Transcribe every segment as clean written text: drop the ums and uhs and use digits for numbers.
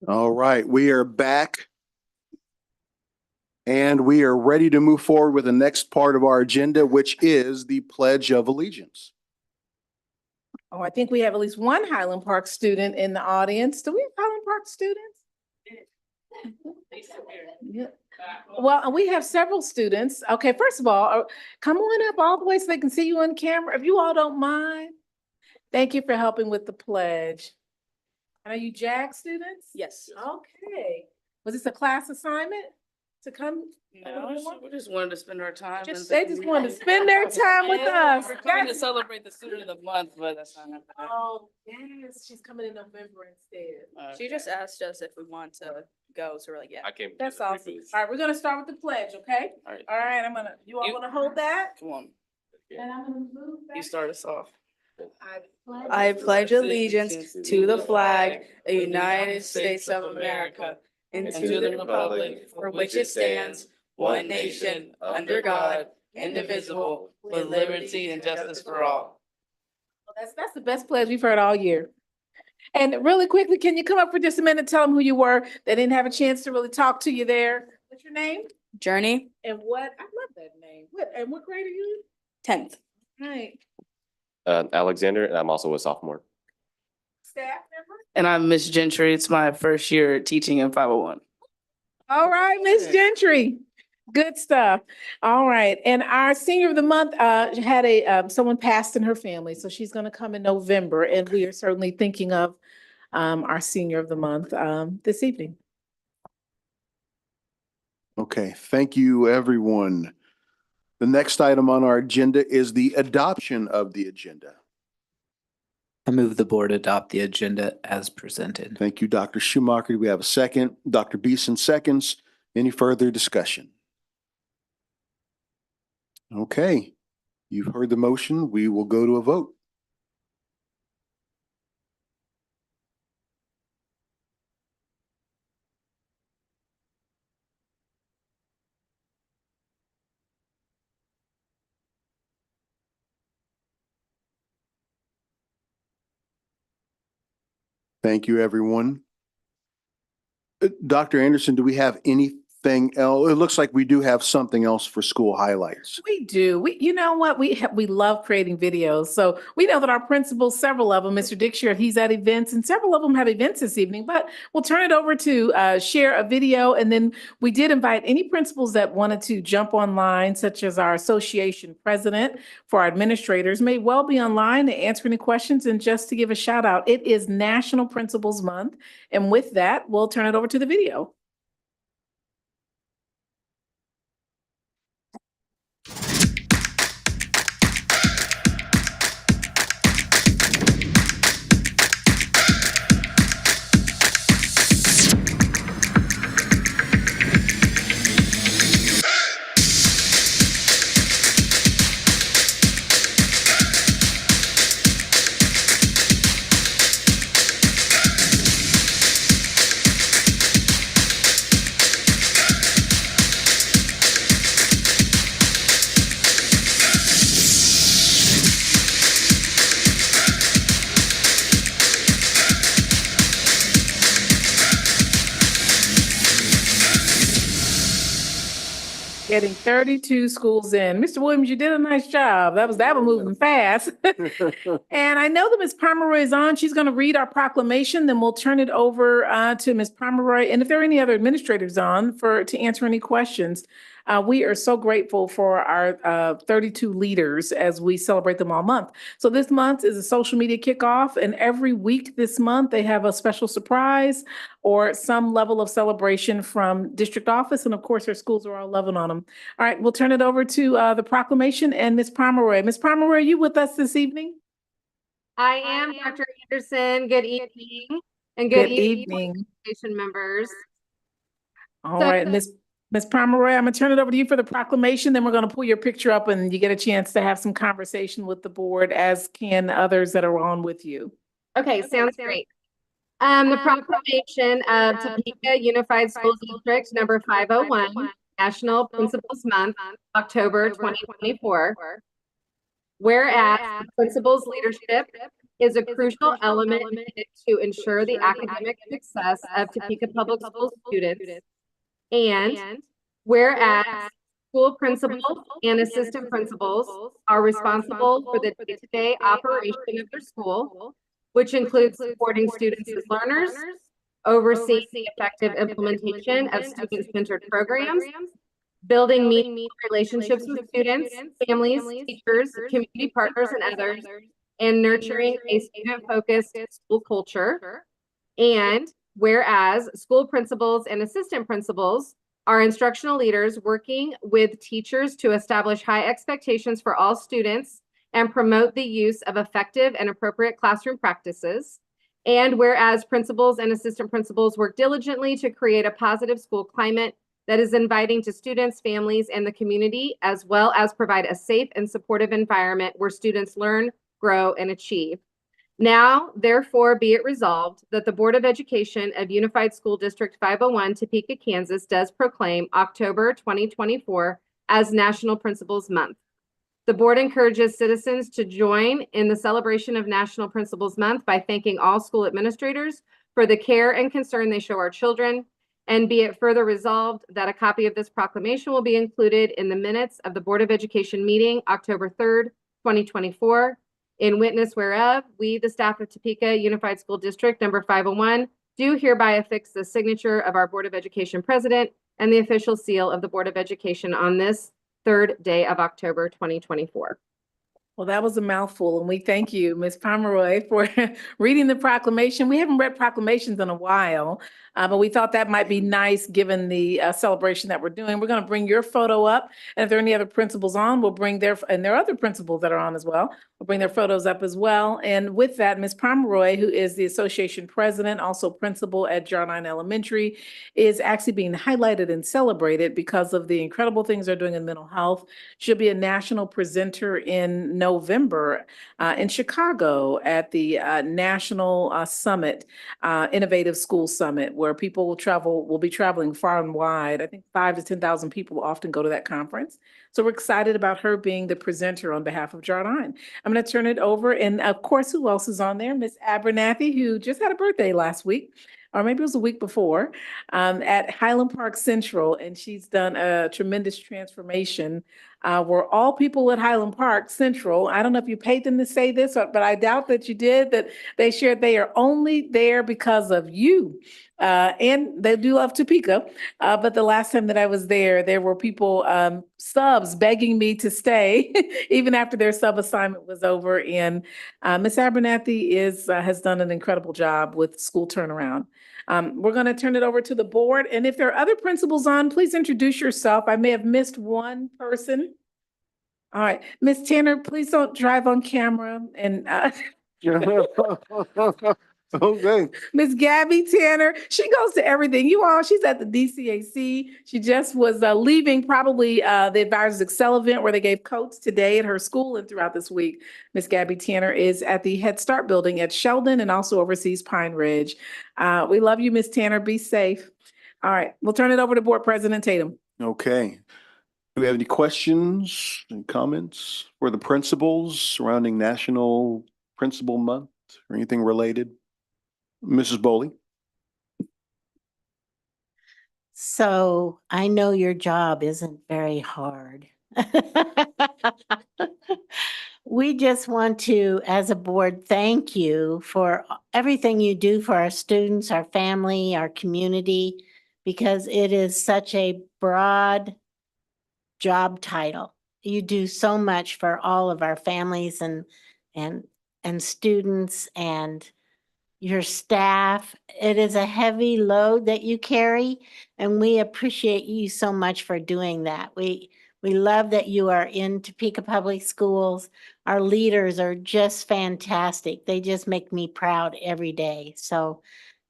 All right, we are back. And we are ready to move forward with the next part of our agenda, which is the Pledge of Allegiance. Oh, I think we have at least one Highland Park student in the audience. Do we have Highland Park students? Yeah. Well, we have several students. Okay, first of all, come on up all the way so they can see you on camera, if you all don't mind. Thank you for helping with the pledge. And are you JAG students? Yes. Okay. Was this a class assignment to come? No, we just wanted to spend our time. They just wanted to spend their time with us. We're trying to celebrate the student of the month, but that's not happening. Oh, yes, she's coming in November instead. She just asked us if we want to go, so we're like, yeah. I came. That's awesome. All right, we're gonna start with the pledge, okay? All right. All right, you all wanna hold that? Come on, And I'm gonna move back. you start us off. I I pledge allegiance to the flag of the United States of America and to the republic for which it stands, one nation, under God, indivisible, with liberty and justice for all. Well, that's the best pledge we've heard all year. And really quickly, can you come up for just a minute, tell them who you were? They didn't have a chance to really talk to you there. What's your name? Journey, And what, I love that name. What grade are you 10th. in? Right. Alexander, and I'm also a sophomore. Staff member? And I'm Miss Gentry. It's my first year teaching in 501. All right, Miss Gentry. Good stuff. All right. And our senior of the month had someone passed in her family, so she's going to come in November, and we are certainly thinking of our senior of the month this evening. Okay, thank you, everyone. The next item on our agenda is the adoption of the agenda. I move the board adopt the agenda as presented. Thank you, Dr. Schumacher. Do we have a second? Dr. Beeson seconds. Any further discussion? Okay, you've heard the motion. We will go to a vote. Thank you, everyone. Dr. Anderson, do we have anything else? It looks like we do have something else for school highlights. We do. You know what? We love creating videos. So we know that our principals, several of them, Mr. Dickshire, he's at events, and several of them have events this evening, but we'll turn it over to share a video. And then we did invite any principals that wanted to jump online, such as our association president, for our administrators, may well be online to answer any questions. And just to give a shout out, it is National Principals Month. And with that, we'll turn it over to the video. Getting 32 schools in. Mr. Williams, you did a nice job. That was moving fast. And I know that Ms. Pomeroy is on. She's going to read our proclamation, then we'll turn it over to Ms. Pomeroy. And if there are any other administrators on to answer any questions, we are so grateful for our 32 leaders as we celebrate them all month. So this month is a social media kickoff, and every week this month they have a special surprise or some level of celebration from district office. And of course, our schools are all loving on them. All right, we'll turn it over to the proclamation and Ms. Pomeroy. Ms. Pomeroy, are you with us this evening? I am Dr. Anderson. Good evening. And good evening, station members. All right, Ms. Pomeroy, I'm gonna turn it over to you for the proclamation, then we're gonna pull your picture up and you get a chance to have some conversation with the board, as can others that are on with you. Okay, sounds great. The proclamation of Topeka Unified School District number 501, National Principals Month, October 2024. Whereas the principal's leadership is a crucial element to ensure the academic success of Topeka Public School students. And whereas school principals and assistant principals are responsible for the day-to-day operation of their school, which includes supporting students as learners, overseeing the effective implementation of student-centered programs, building meaningful relationships with students, families, teachers, community partners, and others, and nurturing a student-focused school culture. And whereas school principals and assistant principals are instructional leaders working with teachers to establish high expectations for all students and promote the use of effective and appropriate classroom practices. And whereas principals and assistant principals work diligently to create a positive school climate that is inviting to students, families, and the community, as well as provide a safe and supportive environment where students learn, grow, and achieve. Now, therefore, be it resolved that the Board of Education of Unified School District 501, Topeka, Kansas, does proclaim October 2024 as National Principals Month. The board encourages citizens to join in the celebration of National Principals Month by thanking all school administrators for the care and concern they show our children. And be it further resolved that a copy of this proclamation will be included in the minutes of the Board of Education meeting October 3rd, 2024. In witness whereof, we, the staff of Topeka Unified School District number 501, do hereby affix the signature of our Board of Education president and the official seal of the Board of Education on this 3rd day of October 2024. Well, that was a mouthful, and we thank you, Ms. Pomeroy, for reading the proclamation. We haven't read proclamations in a while, but we thought that might be nice given the celebration that we're doing. We're going to bring your photo up, and if there are any other principals on, we'll bring and there are other principals that are on as well. We'll bring their photos up as well. And with that, Ms. Pomeroy, who is the association president, also principal at Jarnine Elementary, is actually being highlighted and celebrated because of the incredible things they're doing in mental health. She'll be a national presenter in November in Chicago at the National Summit, Innovative School Summit, where people will be traveling far and wide. I think 5,000 to 10,000 people often go to that conference. So we're excited about her being the presenter on behalf of Jarnine. I'm going to turn it over. And of course, who else is on there? Miss Abernathy, who just had a birthday last week, or maybe it was a week before, at Highland Park Central. And she's done a tremendous transformation where all people at Highland Park Central, I don't know if you paid them to say this, but I doubt that you did, that they shared they are only there because of you. And they do love Topeka. But the last time that I was there were people, subs begging me to stay even after their sub assignment was over. And Ms. Abernathy has done an incredible job with school turnaround. We're going to turn it over to the board. And if there are other principals on, please introduce yourself. I may have missed one person. All right, Ms. Tanner, please don't drive on camera. And Okay. Ms. Gabby Tanner, she goes to everything. She's at the DCAC. She just was leaving probably the Advisors Excel event where they gave coats today at her school and throughout this week. Ms. Gabby Tanner is at the Head Start building at Sheldon and also oversees Pine Ridge. We love you, Ms. Tanner. Be safe. All right, we'll turn it over to Board President Tatum. Okay. Do we have any questions and comments for the principals surrounding National Principal Month or anything related? Mrs. Bowley? So I know your job isn't very hard. We just want to, as a board, thank you for everything you do for our students, our family, our community, because it is such a broad job title. You do so much for all of our families and students and your staff. It is a heavy load that you carry, and we appreciate you so much for doing that. We love that you are in Topeka Public Schools. Our leaders are just fantastic. They just make me proud every day. So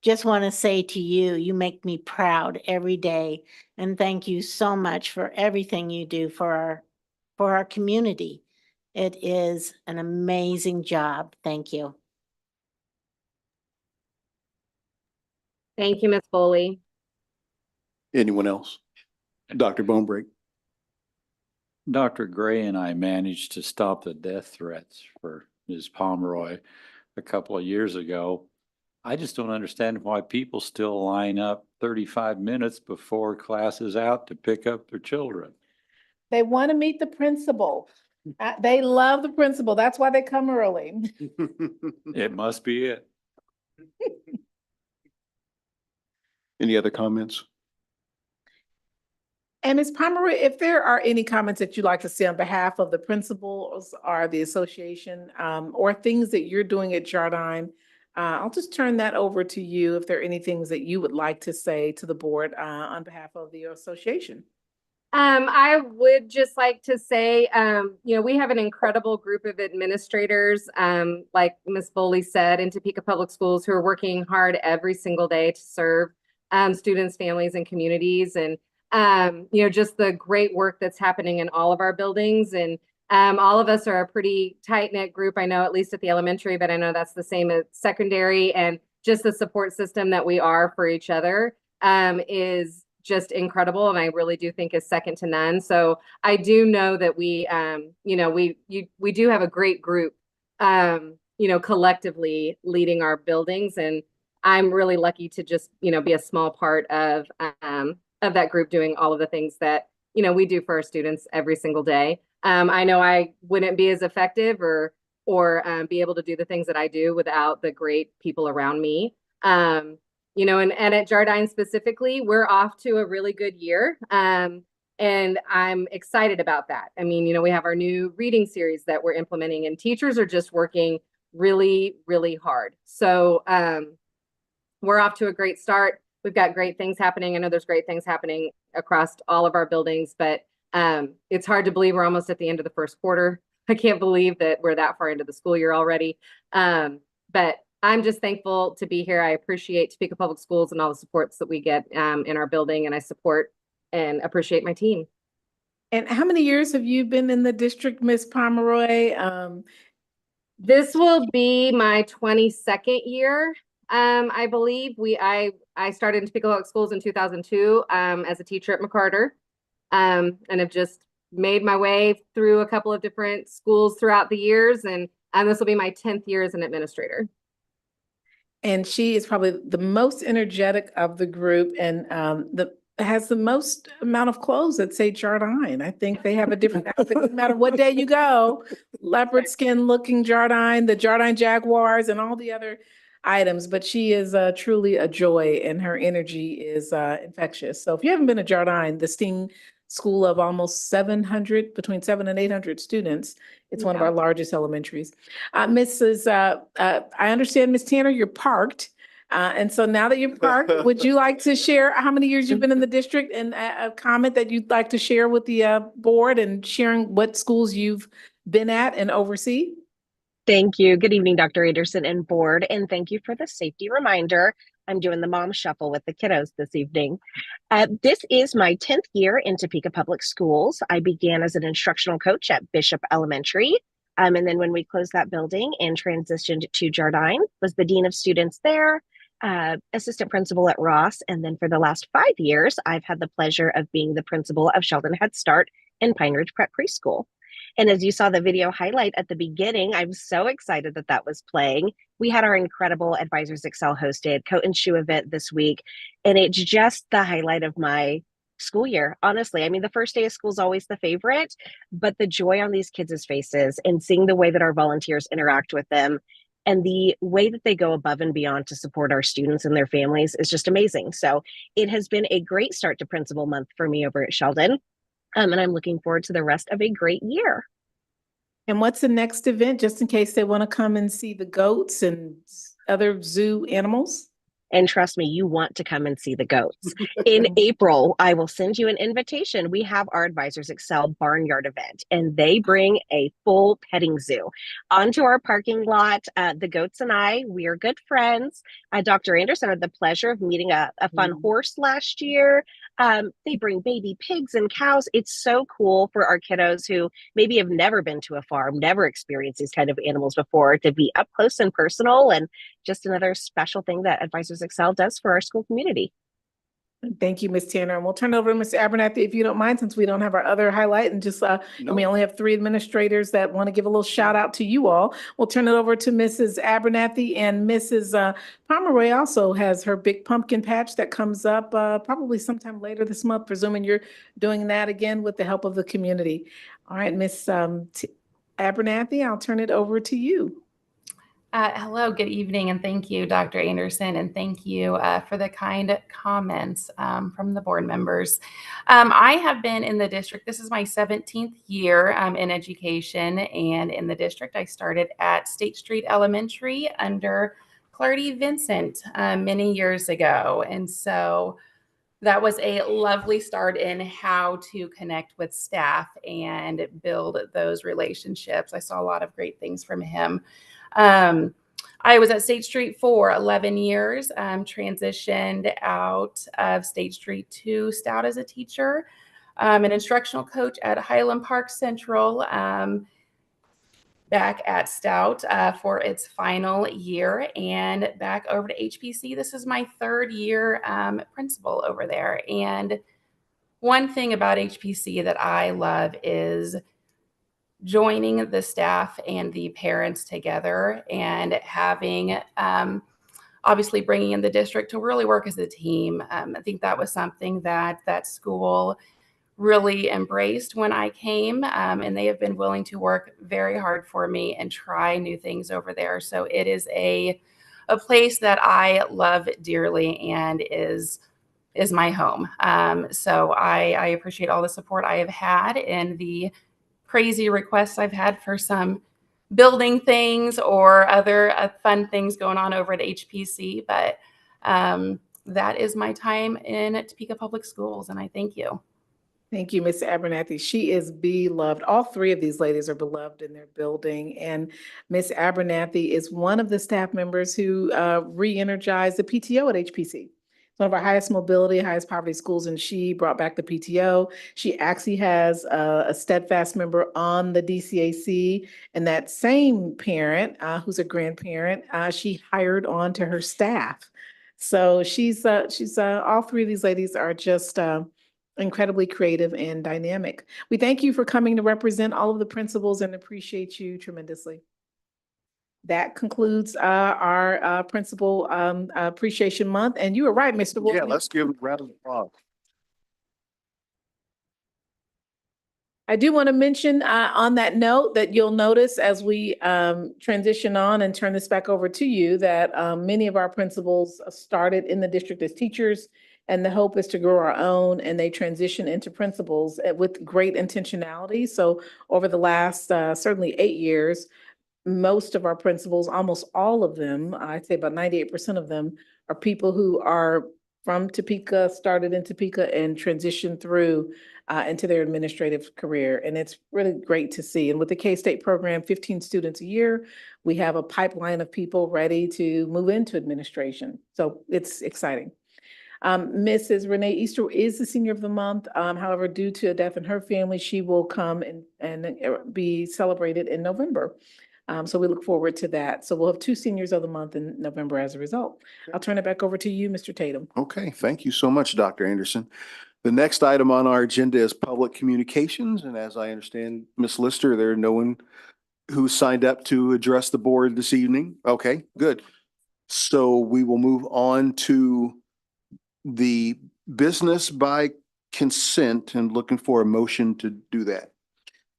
just want to say to you, you make me proud every day. And thank you so much for everything you do for our community. It is an amazing job. Thank you. Thank you, Ms. Foley. Anyone else? Dr. Bonebreak? Dr. Gray and I managed to stop the death threats for Ms. Pomeroy. a couple of years ago. I just don't understand why people still line up 35 minutes before class is out to pick up their children. They want to meet the principal. They love the principal. That's why they come early. It must be it. Any other comments? And Ms. Pomeroy, if there are any comments that you'd like to say on behalf of the principals or the association, or things that you're doing at Jardine, I'll just turn that over to you if there are any things that you would like to say to the board on behalf of the association. I would just like to say, we have an incredible group of administrators, like Ms. Foley said, in Topeka Public Schools, who are working hard every single day to serve students, families, and communities. And, just the great work that's happening in all of our buildings. And all of us are a pretty tight-knit group, I know, at least at the elementary, but I know that's the same at secondary. And just the support system that we are for each other is just incredible, and I really do think is second to none. So I do know that we do have a great group, collectively leading our buildings, and I'm really lucky to just be a small part of that group, doing all of the things that we do for our students every single day. I know I wouldn't be as effective or be able to do the things that I do without the great people around me. And at Jardine specifically, we're off to a really good year. And I'm excited about that. I mean, we have our new reading series that we're implementing, and teachers are just working really, really hard. So we're off to a great start. We've got great things happening. I know there's great things happening across all of our buildings, but it's hard to believe we're almost at the end of the first quarter. I can't believe that we're that far into the school year already. But I'm just thankful to be here. I appreciate Topeka Public Schools and all the supports that we get in our building, and I support and appreciate my team. And how many years have you been in the district, Ms. Pomeroy? This will be my 22nd year. I believe I started in Topeka Public Schools in 2002 as a teacher at McCarter, and have just made my way through a couple of different schools throughout the years, and this will be my 10th year as an administrator. And she is probably the most energetic of the group, and has the most amount of clothes that say Jardine. I think they have a different outfit, no matter what day you go. Leopard skin looking Jardine, the Jardine Jaguars, and all the other items. But she is truly a joy, and her energy is infectious. So if you haven't been to Jardine, the STEAM school of almost 700, between 700 and 800 students. It's one of our largest elementaries. I understand, Ms. Tanner, you're parked. And so now that you're parked, would you like to share how many years you've been in the district, and a comment that you'd like to share with the board, and sharing what schools you've been at and oversee? Thank you. Good evening, Dr. Anderson and board, and thank you for the safety reminder. I'm doing the mom shuffle with the kiddos this evening. This is my 10th year in Topeka Public Schools. I began as an instructional coach at Bishop Elementary. And then when we closed that building and transitioned to Jardine, was the dean of students there, assistant principal at Ross. And then for the last 5 years, I've had the pleasure of being the principal of Sheldon Head Start and Pine Ridge Prep Preschool. And as you saw the video highlight at the beginning, I'm so excited that that was playing. We had our incredible Advisors Excel hosted coat and shoe event this week, and it's just the highlight of my school year. Honestly, I mean, the first day of school is always the favorite, but the joy on these kids' faces and seeing the way that our volunteers interact with them and the way that they go above and beyond to support our students and their families is just amazing. So it has been a great start to Principal Month for me over at Sheldon. And I'm looking forward to the rest of a great year. And what's the next event, just in case they want to come and see the goats and other zoo animals? And trust me, you want to come and see the goats. In April, I will send you an invitation. We have our Advisors Excel Barnyard event, and they bring a full petting zoo onto our parking lot. The goats and I, we are good friends. Dr. Anderson had the pleasure of meeting a fun horse last year. They bring baby pigs and cows. It's so cool for our kiddos who maybe have never been to a farm, never experienced these kind of animals before, to be up close and personal, and just another special thing that Advisors Excel does for our school community. Thank you, Ms. Tanner. And we'll turn it over to Mr. Abernathy, if you don't mind, since we don't have our other highlight and just, and we No. only have 3 administrators that want to give a little shout out to you all. We'll turn it over to Mrs. Abernathy, and Mrs. Pomeroy also has her big pumpkin patch that comes up probably sometime later this month, presuming you're doing that again with the help of the community. All right, Ms. Abernathy, I'll turn it over to you. Hello, good evening, and thank you, Dr. Anderson, and thank you for the kind comments from the board members. I have been in the district, this is my 17th year in education, and in the district I started at State Street Elementary under Clardy Vincent many years ago, and so that was a lovely start in how to connect with staff and build those relationships. I saw a lot of great things from him. I was at State Street for 11 years, transitioned out of State Street to Stout as a teacher, an instructional coach at Highland Park Central, back at Stout for its final year, and back over to HPC. This is my 3rd year principal over there. And one thing about HPC that I love is joining the staff and the parents together and having, obviously bringing in the district to really work as a team. I think that was something that that school really embraced when I came, and they have been willing to work very hard for me and try new things over there. So it is a place that I love dearly and is my home. So I appreciate all the support I have had and the crazy requests I've had for some building things or other fun things going on over at HPC. But that is my time in Topeka Public Schools, and I thank you. Thank you, Ms. Abernathy. She is beloved. All 3 of these ladies are beloved in their building. And Ms. Abernathy is one of the staff members who re-energized the PTO at HPC. It's one of our highest mobility, highest poverty schools, and she brought back the PTO. She actually has a steadfast member on the DCAC, and that same parent, who's a grandparent, she hired onto her staff. So she's all 3 of these ladies are just incredibly creative and dynamic. We thank you for coming to represent all of the principals and appreciate you tremendously. That concludes our Principal Appreciation Month. And you were right, Mr. Wolf. Yeah, let's give them a round of applause. I do want to mention on that note that you'll notice as we transition on and turn this back over to you that many of our principals started in the district as teachers, and the hope is to grow our own, and they transition into principals with great intentionality. So over the last certainly 8 years, most of our principals, almost all of them, I'd say about 98% of them, are people who are from Topeka, started in Topeka, and transitioned through into their administrative career. And it's really great to see. And with the K-State program, 15 students a year, we have a pipeline of people ready to move into administration. So it's exciting. Mrs. Renee Easter is the senior of the month. However, due to a death in her family, she will come and be celebrated in November. So we look forward to that. So we'll have 2 seniors of the month in November as a result. I'll turn it back over to you, Mr. Tatum. Okay, thank you so much, Dr. Anderson. The next item on our agenda is public communications. And as I understand, Ms. Lister, there's no one who signed up to address the board this evening. Okay, good. So we will move on to the business by consent and looking for a motion to do that.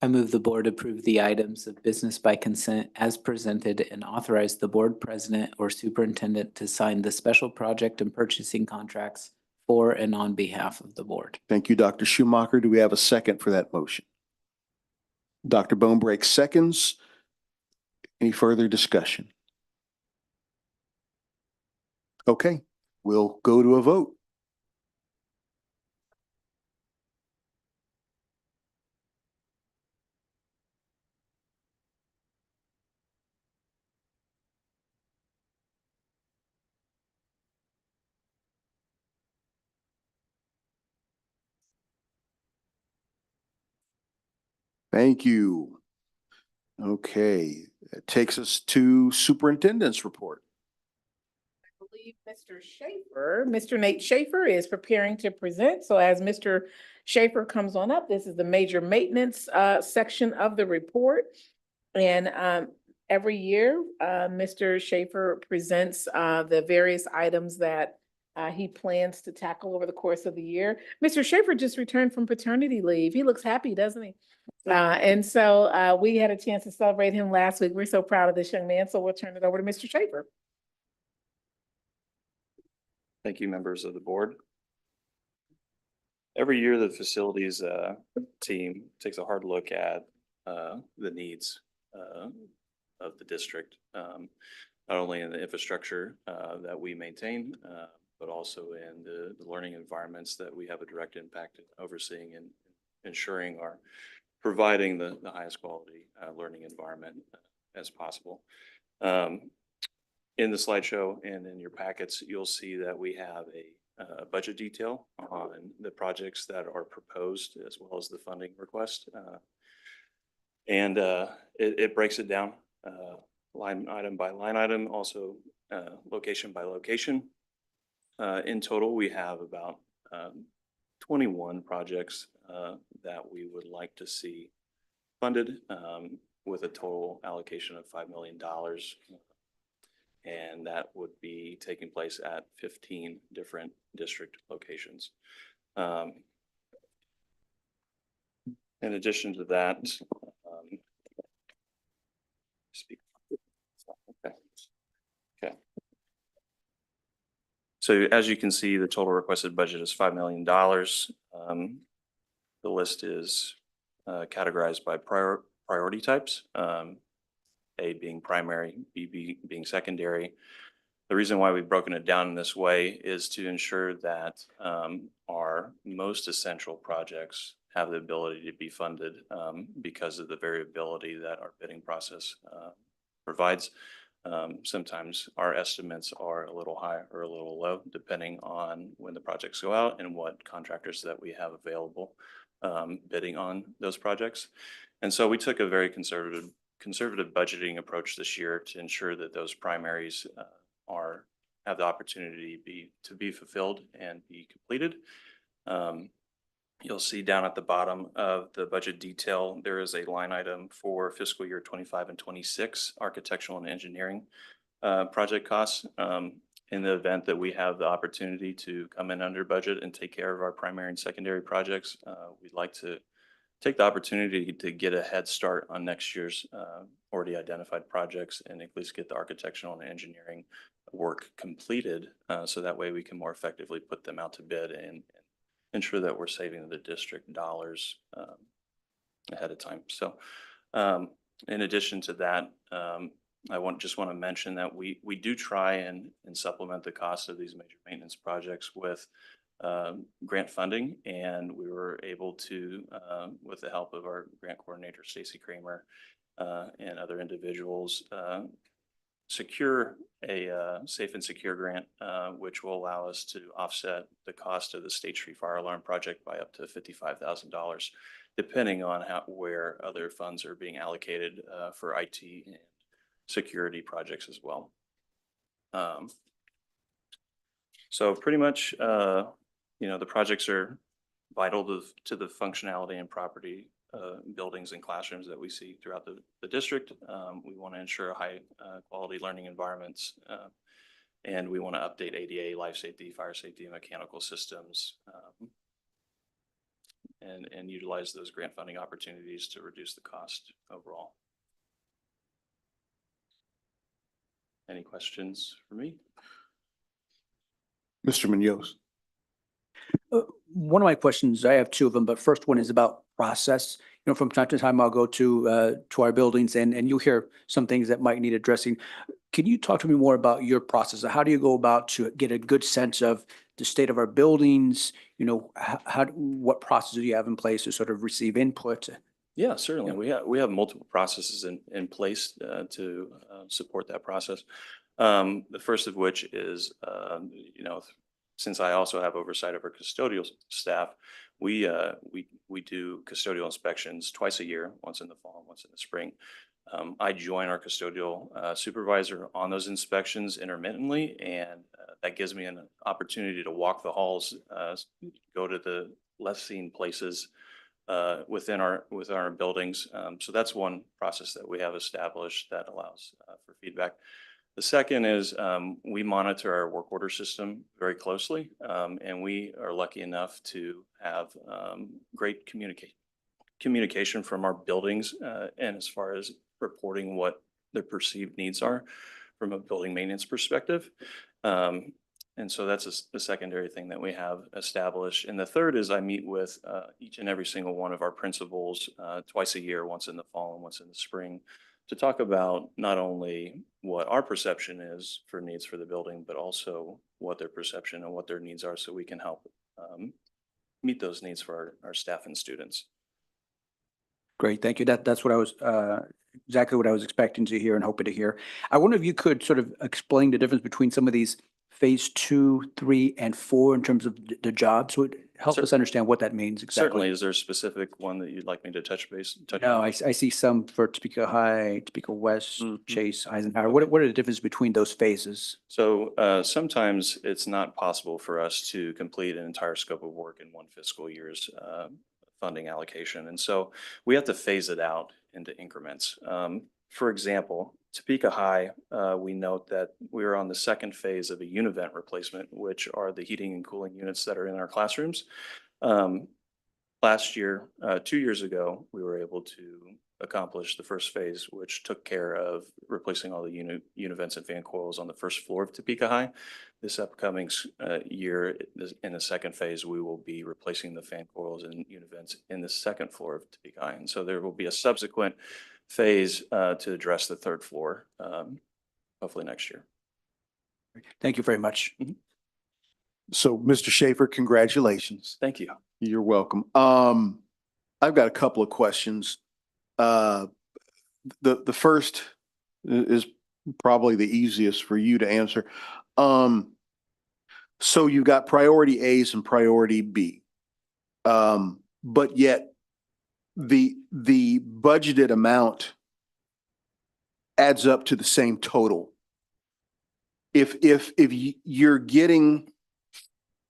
I move the board approve the items of business by consent as presented and authorize the board president or superintendent to sign the special project and purchasing contracts for and on behalf of the board. Thank you, Dr. Schumacher. Do we have a second for that motion? Dr. Bonebreak seconds. Any further discussion? Okay, we'll go to a vote. Thank you. Okay, that takes us to superintendent's report. I Mr. Schaefer, Mr. Nate Schaefer is preparing to present. So as Mr. Schaefer comes on up, this is the major maintenance section of the report. And every year, Mr. Schaefer presents the various items that he plans to tackle over the course of the year. Mr. Schaefer just returned from paternity leave. He looks happy, doesn't he? And so we had a chance to celebrate him last week. We're so proud of this young man. So we'll turn it over to Mr. Schaefer. Thank you, members of the board. Every year, the facilities team takes a hard look at the needs of the district, not only in the infrastructure that we maintain, but also in the learning environments that we have a direct impact in overseeing and ensuring are providing the highest quality learning environment as possible. In the slideshow and in your packets, you'll see that we have a budget detail on the projects that are proposed as well as the funding request. And it breaks it down line item by line item, also location by location. In total, we have about 21 projects that we would like to see funded with a total allocation of $5 million. And that would be taking place at 15 different district locations. In addition to that, okay. So as you can see, the total requested budget is $5 million. The list is categorized by priority types. A being primary, B being secondary. The reason why we've broken it down in this way is to ensure that our most essential projects have the ability to be funded because of the variability that our bidding process provides. Sometimes our estimates are a little high or a little low, depending on when the projects go out and what contractors that we have available bidding on those projects. And so we took a very conservative budgeting approach this year to ensure that those primaries have the opportunity to be fulfilled and be completed. You'll see down at the bottom of the budget detail, there is a line item for fiscal year 25 and 26 architectural and engineering project costs. In the event that we have the opportunity to come in under budget and take care of our primary and secondary projects, we'd like to take the opportunity to get a head start on next year's already identified projects and at least get the architectural and engineering work completed so that way we can more effectively put them out to bid and ensure that we're saving the district dollars ahead of time. So in addition to that, I just want to mention that we do try and supplement the cost of these major maintenance projects with grant funding, and we were able to, with the help of our grant coordinator, Stacy Kramer, and other individuals, secure a safe and secure grant, which will allow us to offset the cost of the State Street Fire Alarm project by up to $55,000, depending on where other funds are being allocated for IT and security projects as well. So pretty much, the projects are vital to the functionality and property buildings and classrooms that we see throughout the district. We want to ensure high quality learning environments, and we want to update ADA, life safety, fire safety, and mechanical systems, and utilize those grant funding opportunities to reduce the cost overall. Any questions for me? Mr. Munoz. One of my questions, I have two of them, but first one is about process. From time to time, I'll go to our buildings and you hear some things that might need addressing. Can you talk to me more about your process? How do you go about to get a good sense of the state of our buildings? What process do you have in place to sort of receive input? Yeah, certainly. Yeah. We have multiple processes in place to support that process. The first of which is, since I also have oversight of our custodial staff, we do custodial inspections twice a year, once in the fall, once in the spring. I join our custodial supervisor on those inspections intermittently, and that gives me an opportunity to walk the halls, go to the less seen places within our buildings. So that's one process that we have established that allows for feedback. The second is we monitor our work order system very closely, and we are lucky enough to have great communication from our buildings, and as far as reporting what their perceived needs are from a building maintenance perspective. And so that's a secondary thing that we have established. And the third is I meet with each and every single one of our principals twice a year, once in the fall and once in the spring, to talk about not only what our perception is for needs for the building, but also what their perception and what their needs are, so we can help meet those needs for our staff and students. Great, thank you. That's what I was, exactly what I was expecting to hear and hoping to hear. I wonder if you could sort of explain the difference between some of these phase 2, 3, and 4 in terms of the jobs. Would help us understand what that means exactly. Certainly. Is there a specific one that you'd like me to touch No, on? I see some for Topeka High, Topeka West, Mhm. Chase, Eisenhower. What are the differences between those phases? So sometimes it's not possible for us to complete an entire scope of work in one fiscal year's funding allocation. And so we have to phase it out into increments. For example, Topeka High, we note that we're on the second phase of a univent replacement, which are the heating and cooling units that are in our classrooms. Last year, 2 years ago, we were able to accomplish the first phase, which took care of replacing all the univents and fan coils on the first floor of Topeka High. This upcoming year, in the second phase, we will be replacing the fan coils and univents in the second floor of Topeka High. And so there will be a subsequent phase to address the third floor, hopefully next year. Thank you very much. So, Mr. Schaefer, congratulations. Thank you. You're welcome. I've got a couple of questions. The first is probably the easiest for you to answer. So you've got priority A's and priority B. But yet the budgeted amount adds up to the same total. If you're getting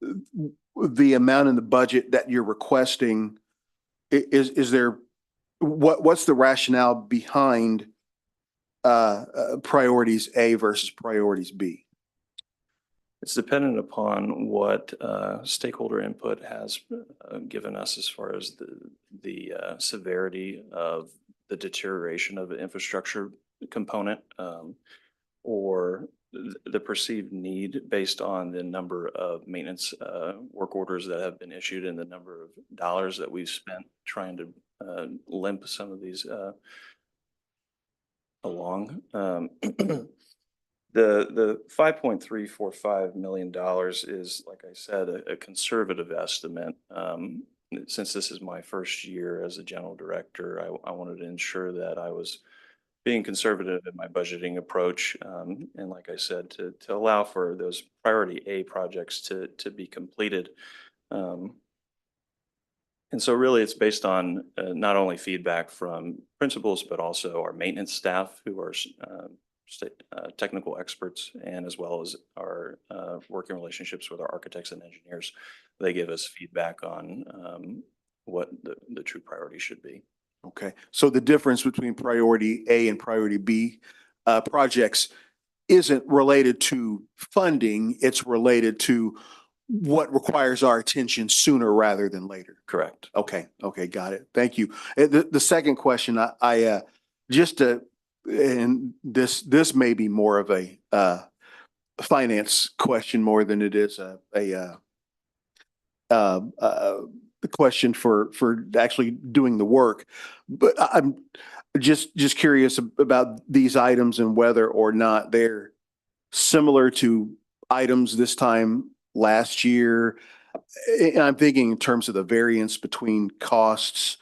the amount in the budget that you're requesting, is there, what's the rationale behind priorities A versus priorities B? It's dependent upon what stakeholder input has given us as far as the severity of the deterioration of the infrastructure component, or the perceived need based on the number of maintenance work orders that have been issued and the number of dollars that we've spent trying to limp some of these along. The $5.345 million is, like I said, a conservative estimate. Since this is my first year as a general director, I wanted to ensure that I was being conservative in my budgeting approach. And like I said, to allow for those priority A projects to be completed. And so really it's based on not only feedback from principals, but also our maintenance staff who are technical experts, and as well as our working relationships with our architects and engineers. They give us feedback on what the true priority should be. Okay, so the difference between priority A and priority B projects isn't related to funding, it's related to what requires our attention sooner rather than later. Correct. Okay, got it. Thank you. The second question, I just and this may be more of a finance question more than it is a question for actually doing the work. But I'm just curious about these items and whether or not they're similar to items this time last year. And I'm thinking in terms of the variance between costs.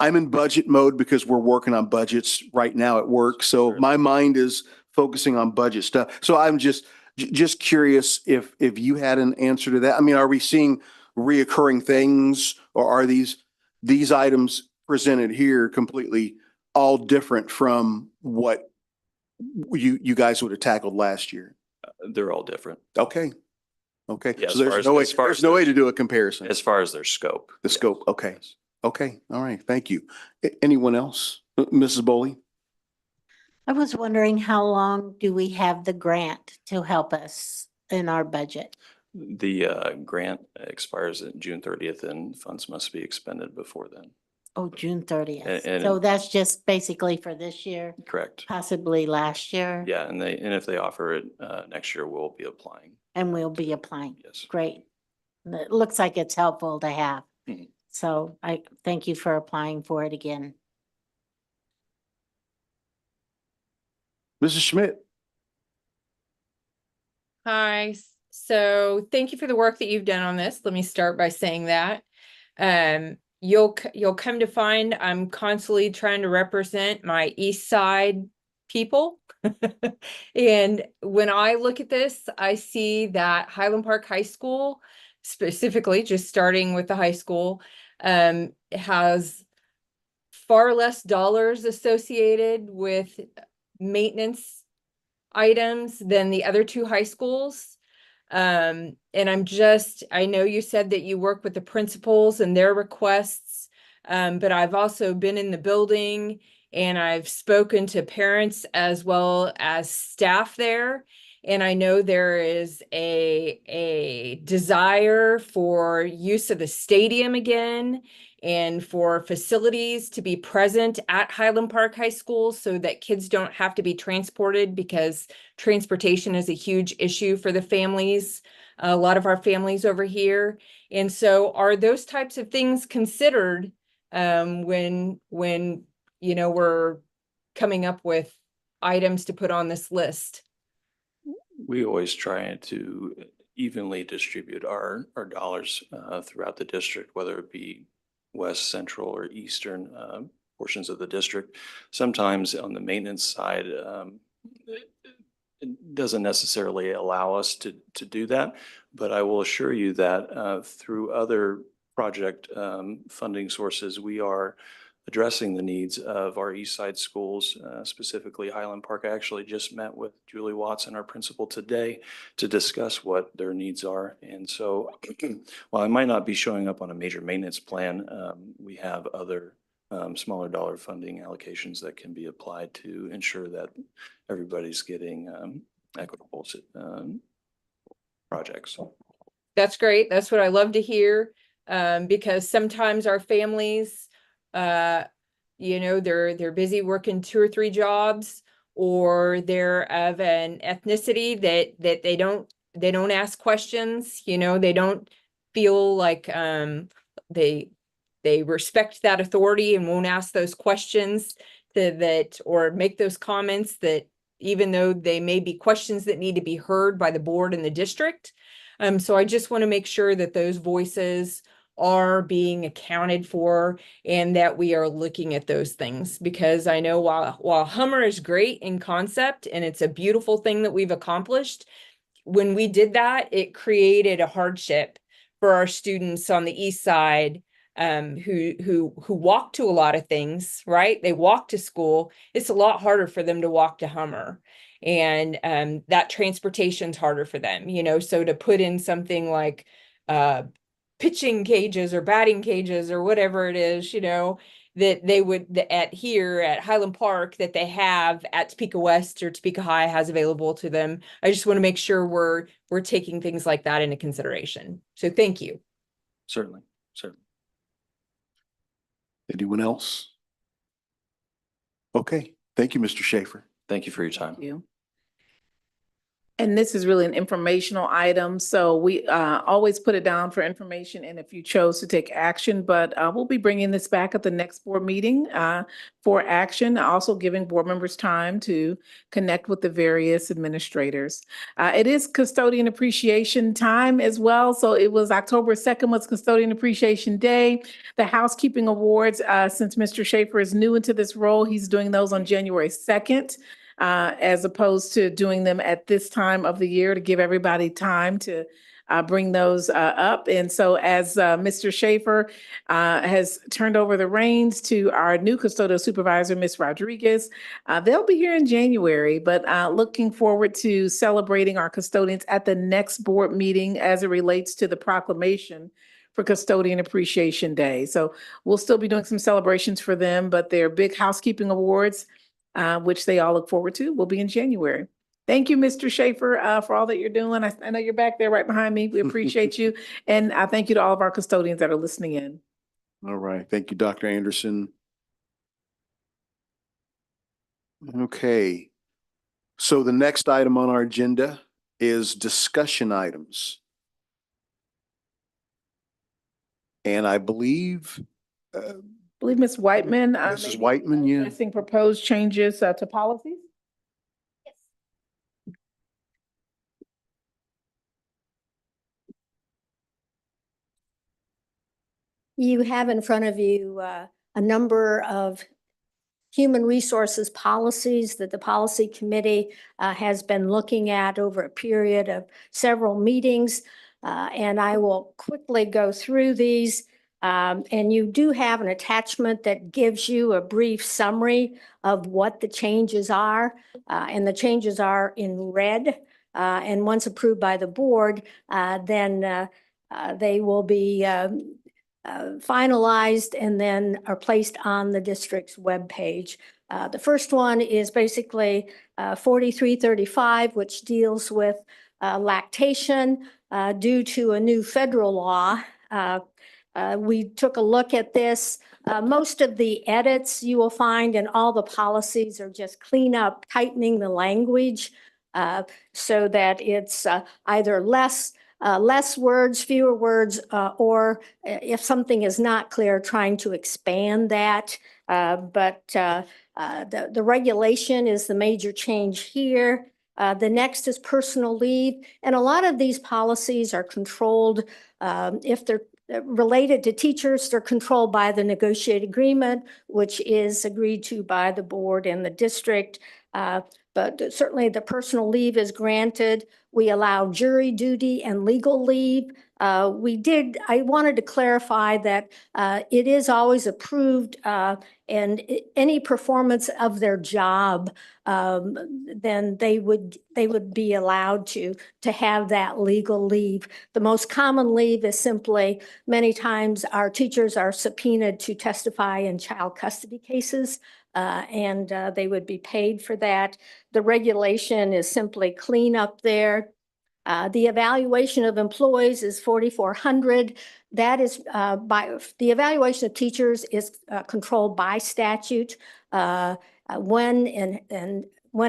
I'm in budget mode because we're working on budgets right now at work. So my mind is focusing on budget stuff. So I'm just curious if you had an answer to that. I mean, are we seeing reoccurring things, or are these items presented here completely all different from what you guys would have tackled last year? They're all different. Okay. Okay. Yeah, So as far as there's no way to do a comparison. As far as their scope. The yes. scope. Okay. Okay. All right. Thank you. Anyone else? Mrs. Boley? I was wondering, how long do we have the grant to help us in our budget? The grant expires at June 30th and funds must be expended before then. Oh, June 30th. And- So that's just basically for this year, Correct. possibly last year, Yeah, and if they offer it next year, we'll be applying. and we'll be applying. Yes. Great. It looks like it's helpful to have. Mhm. So I thank you for applying for it again. Mrs. Schmidt? Hi, so thank you for the work that you've done on this. Let me start by saying that. You'll come to find I'm constantly trying to represent my East Side people. And when I look at this, I see that Highland Park High School, specifically, just starting with the high school, has far less dollars associated with maintenance items than the other two high schools. And I know you said that you work with the principals and their requests, but I've also been in the building and I've spoken to parents as well as staff there. And I know there is a desire for use of the stadium again and for facilities to be present at Highland Park High School so that kids don't have to be transported, because transportation is a huge issue for the families, a lot of our families over here. And so are those types of things considered when we're coming up with items to put on this list? We always try to evenly distribute our dollars throughout the district, whether it be west, central, or eastern portions of the district. Sometimes on the maintenance side, it doesn't necessarily allow us to do that, but I will assure you that through other project funding sources, we are addressing the needs of our East Side schools, specifically Highland Park. I actually just met with Julie Watson, our principal, today to discuss what their needs are. And so while I might not be showing up on a major maintenance plan, we have other smaller dollar funding allocations that can be applied to ensure that everybody's getting equitable projects. That's great. That's what I love to hear, because sometimes our families, they're busy working 2 or 3 jobs, or they're of an ethnicity that they don't ask questions. They don't feel like they respect that authority and won't ask those questions or make those comments, that even though they may be questions that need to be heard by the board and the district. So I just want to make sure that those voices are being accounted for and that we are looking at those things, because I know while Hummer is great in concept and it's a beautiful thing that we've accomplished, when we did that, it created a hardship for our students on the East Side, who walk to a lot of things, right? They walk to school. It's a lot harder for them to walk to Hummer, and that transportation's harder for them, so to put in something like pitching cages or batting cages or whatever it is, that they would at Highland Park that they have at Topeka West or Topeka High has available to them. I just want to make sure we're taking things like that into consideration. So thank you. Certainly. Anyone else? Okay. Thank you, Mr. Schaefer. Thank you for your time. Thank you. And this is really an informational item, so we always put it down for information and if you chose to take action, but we'll be bringing this back at the next board meeting for action, also giving board members time to connect with the various administrators. It is Custodian Appreciation Time as well, so it was October 2nd was Custodian Appreciation Day. The Housekeeping Awards, since Mr. Schaefer is new into this role, he's doing those on January 2nd. As opposed to doing them at this time of the year, to give everybody time to bring those up. And so as Mr. Schaefer has turned over the reins to our new custodial supervisor, Ms. Rodriguez, they'll be here in January, but looking forward to celebrating our custodians at the next board meeting as it relates to the proclamation for Custodian Appreciation Day. So we'll still be doing some celebrations for them, but their big housekeeping awards, which they all look forward to, will be in January. Thank you, Mr. Schaefer, for all that you're doing. I know you're back there right behind me. We appreciate you. And I thank you to all of our custodians that are listening in. All right. Thank you, Dr. Anderson. Okay. So the next item on our agenda is discussion items. And I believe Ms. Whiteman. Mrs. may be Whiteman, yeah. addressing proposed changes to policies. You have in front of you a number of human resources policies that the policy committee has been looking at over a period of several meetings. And I will quickly go through these. And you do have an attachment that gives you a brief summary of what the changes are. And the changes are in red. And once approved by the board, then they will be finalized and then are placed on the district's webpage. The first one is basically 4335, which deals with lactation due to a new federal law. We took a look at this. Most of the edits you will find in all the policies are just clean up, tightening the language so that it's either less words, fewer words, or if something is not clear, trying to expand that. But the regulation is the major change here. The next is personal leave. And a lot of these policies are controlled, if they're related to teachers, they're controlled by the negotiated agreement, which is agreed to by the board and the district. But certainly the personal leave is granted. We allow jury duty and legal leave. I wanted to clarify that it is always approved and any performance of their job, then they would be allowed to have that legal leave. The most common leave is simply, many times our teachers are subpoenaed to testify in child custody cases. And they would be paid for that. The regulation is simply clean up there. The evaluation of employees is 4,400. That is the evaluation of teachers is controlled by statute. When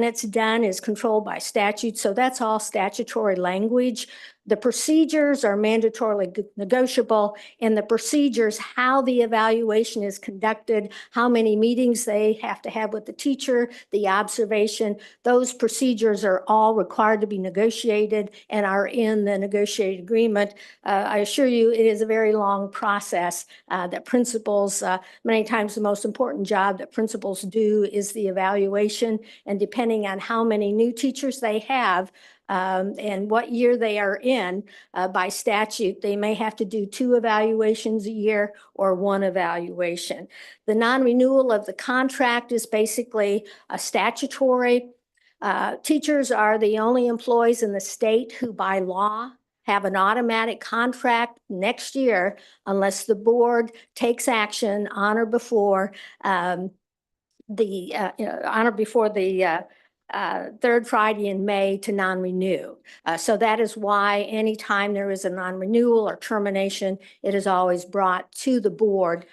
it's done is controlled by statute. So that's all statutory language. The procedures are mandatorily negotiable, and the procedures, how the evaluation is conducted, how many meetings they have to have with the teacher, the observation, those procedures are all required to be negotiated and are in the negotiated agreement. I assure you, it is a very long process that principals, many times the most important job that principals do is the evaluation. And depending on how many new teachers they have, and what year they are in, by statute, they may have to do 2 evaluations a year or 1 evaluation. The non-renewal of the contract is basically a statutory. Teachers are the only employees in the state who by law have an automatic contract next year unless the board takes action on or before the third Friday in May to non-renew. So that is why anytime there is a non-renewal or termination, it is always brought to the board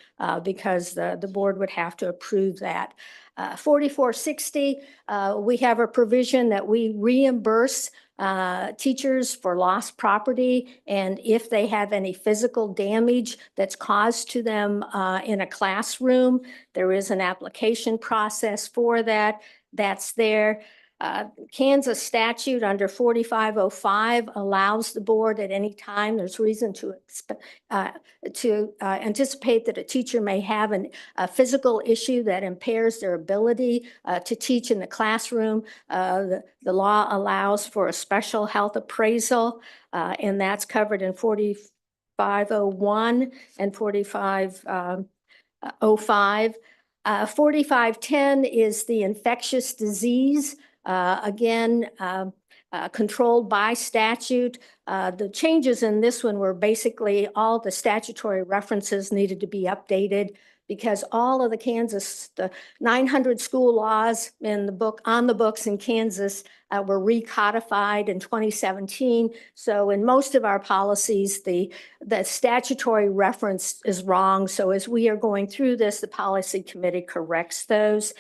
because the board would have to approve that. 4460, we have a provision that we reimburse teachers for lost property, and if they have any physical damage that's caused to them in a classroom, there is an application process for that. That's there. Kansas statute under 4505 allows the board at any time there's reason to anticipate that a teacher may have a physical issue that impairs their ability to teach in the classroom. The law allows for a special health appraisal, and that's covered in 4501 and 4505. 4510 is the infectious disease. Again, controlled by statute. The changes in this one were basically all the statutory references needed to be updated because all of the 900 school laws in the book, on the books in Kansas, were recodified in 2017. So in most of our policies, the statutory reference is wrong. So as we are going through this, the policy committee corrects those.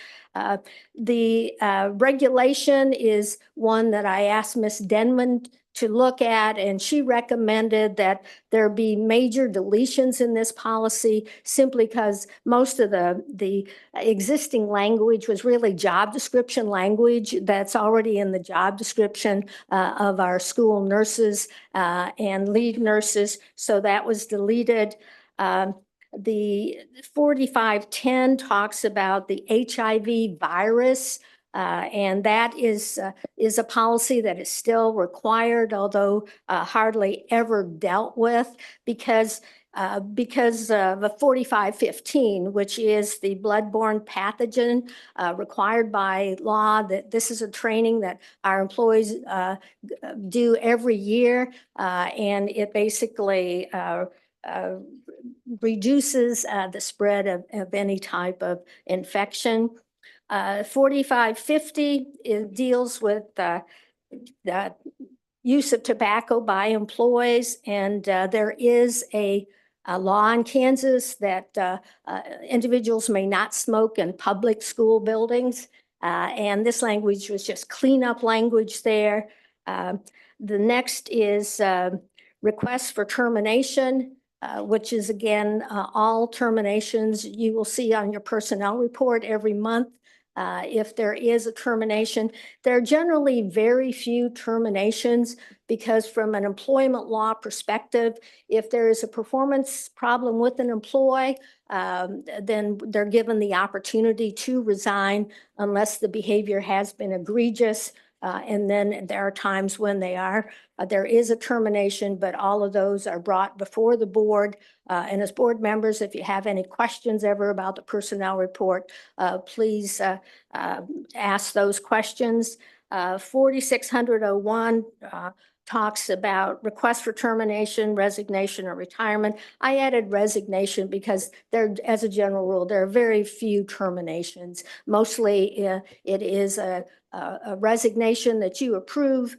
The regulation is one that I asked Ms. Denman to look at, and she recommended that there be major deletions in this policy simply because most of the existing language was really job description language that's already in the job description of our school nurses and lead nurses. So that was deleted. The 4510 talks about the HIV virus, and that is a policy that is still required, although hardly ever dealt with because of the 4515, which is the bloodborne pathogen required by law, that this is a training that our employees do every year, and it basically reduces the spread of any type of infection. 4550 deals with the use of tobacco by employees, and there is a law in Kansas that individuals may not smoke in public school buildings, and this language was just cleanup language there. The next is requests for termination. Which is again, all terminations you will see on your personnel report every month. If there is a termination, there are generally very few terminations because from an employment law perspective, if there is a performance problem with an employee, then they're given the opportunity to resign unless the behavior has been egregious. And then there are times when there is a termination, but all of those are brought before the board. And as board members, if you have any questions ever about the personnel report, please ask those questions. 4600-01 talks about requests for termination, resignation, or retirement. I added resignation because as a general rule, there are very few terminations. Mostly it is a resignation that you approve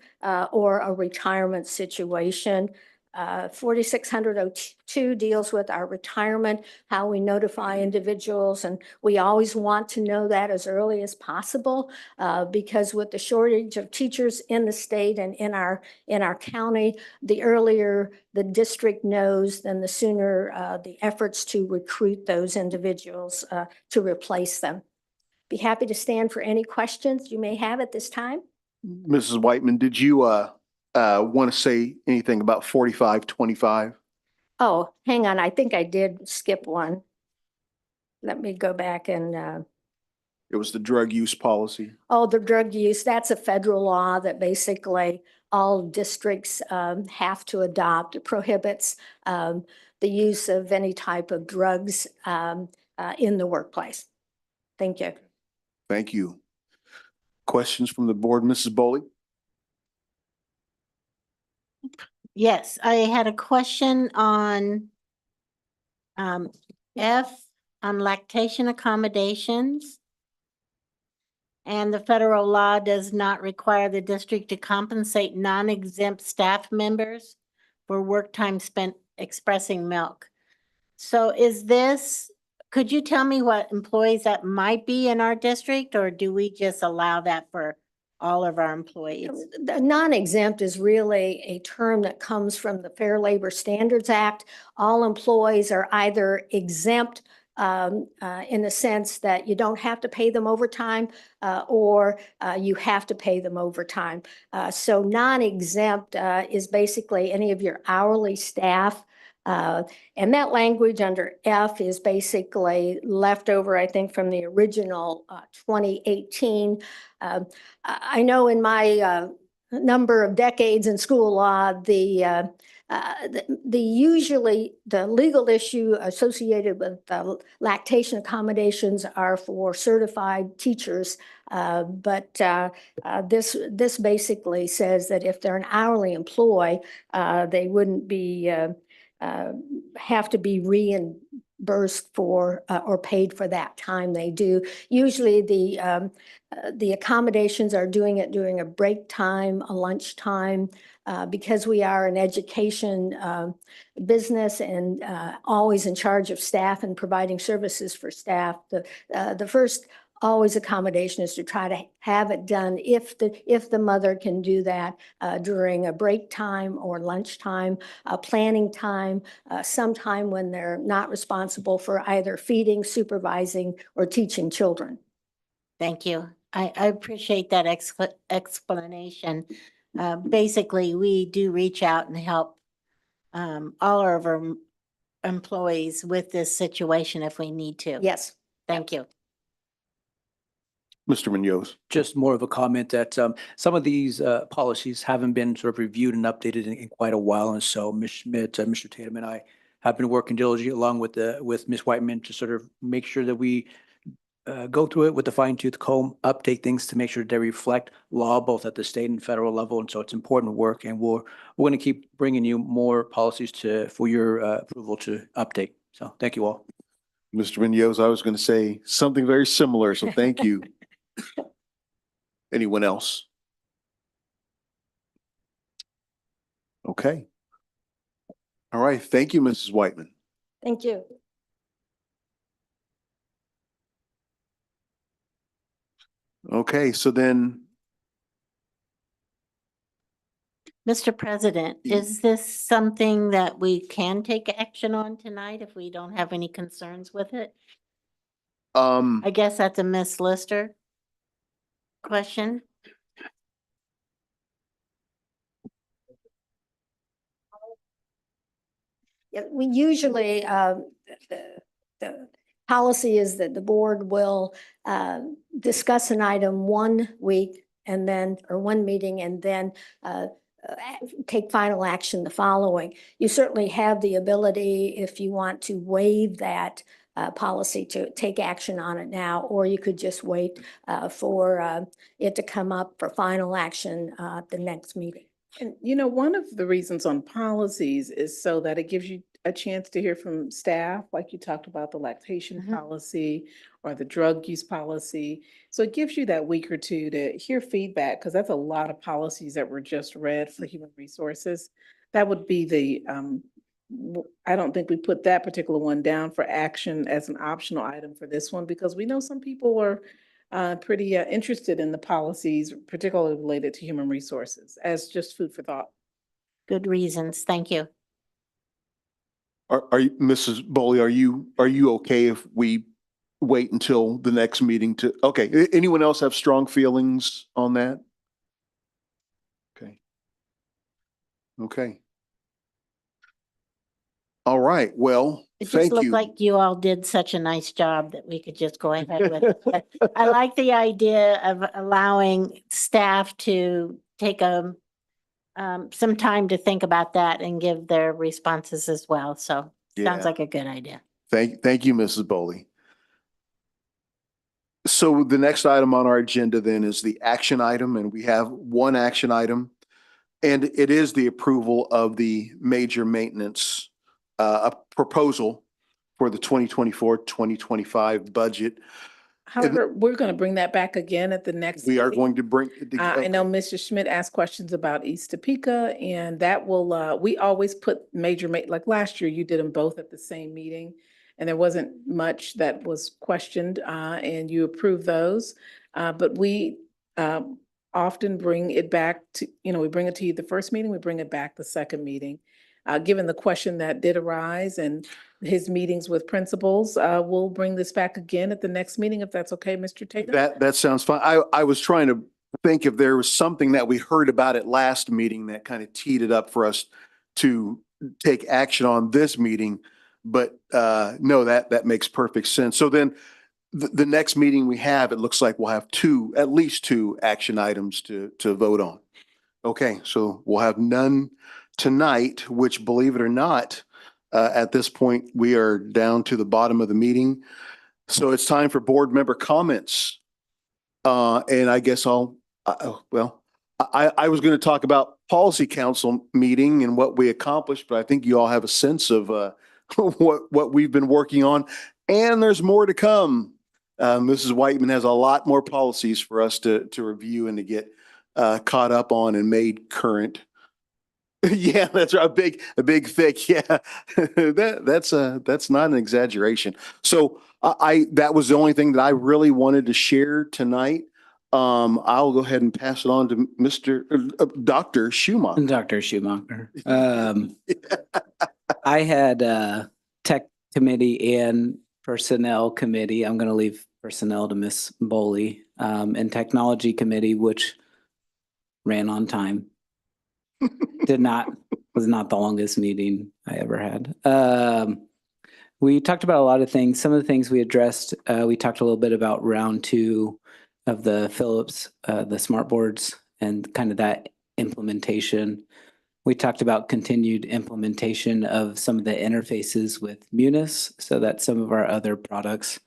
or a retirement situation. 4600-02 deals with our retirement, how we notify individuals, and we always want to know that as early as possible because with the shortage of teachers in the state and in our county, the earlier the district knows, then the sooner the efforts to recruit those individuals to replace them. Be happy to stand for any questions you may have at this time. Mrs. Whiteman, did you want to say anything about 4525? Oh, hang on. I think I did skip one. Let me go back and It was the drug use policy. oh, the drug use, that's a federal law that basically all districts have to adopt. It prohibits the use of any type of drugs in the workplace. Thank you. Thank you. Questions from the board, Mrs. Bowley? Yes, I had a question on F on lactation accommodations. And the federal law does not require the district to compensate non-exempt staff members for work time spent expressing milk. So could you tell me what employees that might be in our district, or do we just allow that for all of our employees? The non-exempt is really a term that comes from the Fair Labor Standards Act. All employees are either exempt in the sense that you don't have to pay them overtime or you have to pay them overtime. So non-exempt is basically any of your hourly staff. And that language under F is basically leftover, I think, from the original 2018. I know in my number of decades in school law, the usually the legal issue associated with lactation accommodations are for certified teachers. But this basically says that if they're an hourly employee, they wouldn't be have to be reimbursed for or paid for that time they do. Usually the accommodations are doing it during a break time, a lunch time, because we are an education business and always in charge of staff and providing services for staff. The first always accommodation is to try to have it done if the mother can do that during a break time or lunchtime, planning time, sometime when they're not responsible for either feeding, supervising, or teaching children. Thank you. I appreciate that explanation. Basically, we do reach out and help all of our employees with this situation if we need to. Yes. Thank you. Mr. Munoz. Just more of a comment that some of these policies haven't been sort of reviewed and updated in quite a while. And so Ms. Schmidt, Mr. Tatum and I have been working diligently along with Ms. Whiteman to sort of make sure that we go through it with the fine tooth comb, update things to make sure they reflect law both at the state and federal level. And so it's important work, and we're going to keep bringing you more policies for your approval to update. So thank you all. Mr. Munoz, I was going to say something very similar, so thank you. Anyone else? Okay. All right. Thank you, Mrs. Whiteman. Thank you. Okay, so then, Mr. President, is this something that we can take action on tonight if we don't have any concerns with it? I guess that's a Miss Lister question. Yeah, we usually, the policy is that the board will discuss an item 1 week and then, or 1 meeting, and then take final action the following. You certainly have the ability, if you want to waive that policy, to take action on it now, or you could just wait for it to come up for final action at the next meeting. And you know, one of the reasons on policies is so that it gives you a chance to hear from staff, like you talked about the lactation policy or the drug use policy. So it gives you that week or two to hear feedback, because that's a lot of policies that were just read for human resources. That would be the, I don't think we put that particular one down for action as an optional item for this one, because we know some people are pretty interested in the policies, particularly related to human resources, as just food for thought. Good reasons. Thank you. are you, Mrs. Boley, are you okay if we wait until the next meeting to, okay, anyone else have strong feelings on that? Okay. Okay. All right, well, It just thank looked you. like you all did such a nice job that we could just go ahead with it. But I like the idea of allowing staff to take some time to think about that and give their responses as well. So Yeah. sounds like a good idea. Thank you, Mrs. Boley. So the next item on our agenda then is the action item, and we have one action item. And it is the approval of the major maintenance a proposal for the 2024-2025 budget. However, we're going to bring that back again at the next. We are meeting. going to bring. I know Mr. Schmidt asked questions about East Topeka, and that will, we always put like last year, you did them both at the same meeting, and there wasn't much that was questioned, and you approved those. But we often bring it back to, we bring it to you the first meeting, we bring it back the second meeting, given the question that did arise. And his meetings with principals. We'll bring this back again at the next meeting, if that's okay, Mr. Tatum. That sounds fine. I was trying to think if there was something that we heard about at last meeting that kind of teed it up for us to take action on this meeting. But no, that makes perfect sense. So then the next meeting we have, it looks like we'll have at least two action items to vote on. Okay, so we'll have none tonight, which, believe it or not, at this point, we are down to the bottom of the meeting. So it's time for board member comments. And I guess I was going to talk about policy council meeting and what we accomplished, but I think you all have a sense of what we've been working on, and there's more to come. Mrs. Whiteman has a lot more policies for us to review and to get caught up on and made current. Yeah, that's right. A big thick. Yeah, that's not an exaggeration. So that was the only thing that I really wanted to share tonight. I'll go ahead and pass it on to Dr. Schumacher. Dr. Schumacher. I had tech committee and personnel committee. I'm going to leave personnel to Miss Boley, and technology committee, which ran on time. Was not the longest meeting I ever had. We talked about a lot of things. Some of the things we addressed, we talked a little bit about round 2 of the Philips, the smart boards, and kind of that implementation. We talked about continued implementation of some of the interfaces with Munis so that some of our other products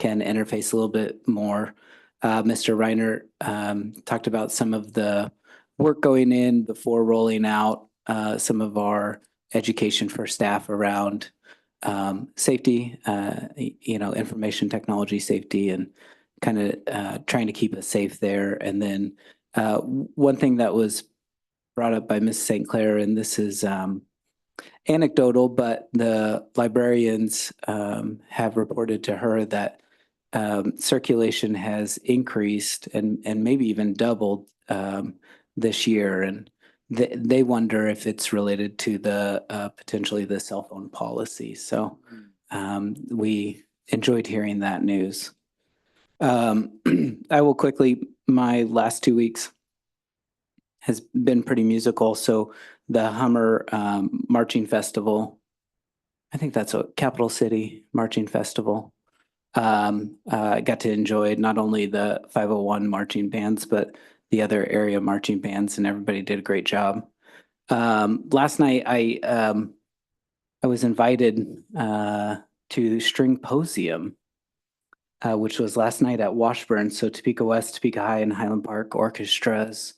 can interface a little bit more. Mr. Reiner talked about some of the work going in before rolling out some of our education for staff around safety, information technology safety, and kind of trying to keep us safe there. And then one thing that was brought up by Ms. St. Clair, and this is anecdotal, but the librarians have reported to her that circulation has increased and maybe even doubled this year, and they wonder if it's related to the potentially the cell phone policy. So we enjoyed hearing that news. I will quickly, my last 2 weeks has been pretty musical. So the Hummer Marching Festival, I think that's a Capital City Marching Festival. I got to enjoy not only the 501 marching bands, but the other area marching bands, and everybody did a great job. Last night, I was invited to Stringposium, which was last night at Washburn. So Topeka West, Topeka High, and Highland Park orchestras.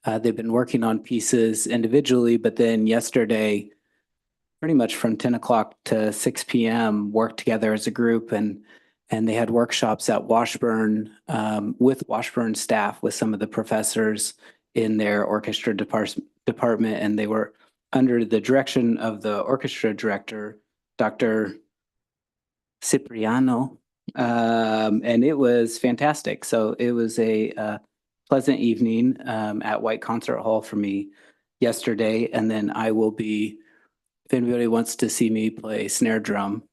They've been working on pieces individually, but then yesterday, pretty much from 10 o'clock to 6 p.m., worked together as a group, and they had workshops at Washburn with Washburn staff, with some of the professors in their orchestra department, and they were under the direction of the orchestra director, Dr. Cipriano, and it was fantastic. So it was a pleasant evening at White Concert Hall for me yesterday, and then I will be, if anybody wants to see me play snare drum,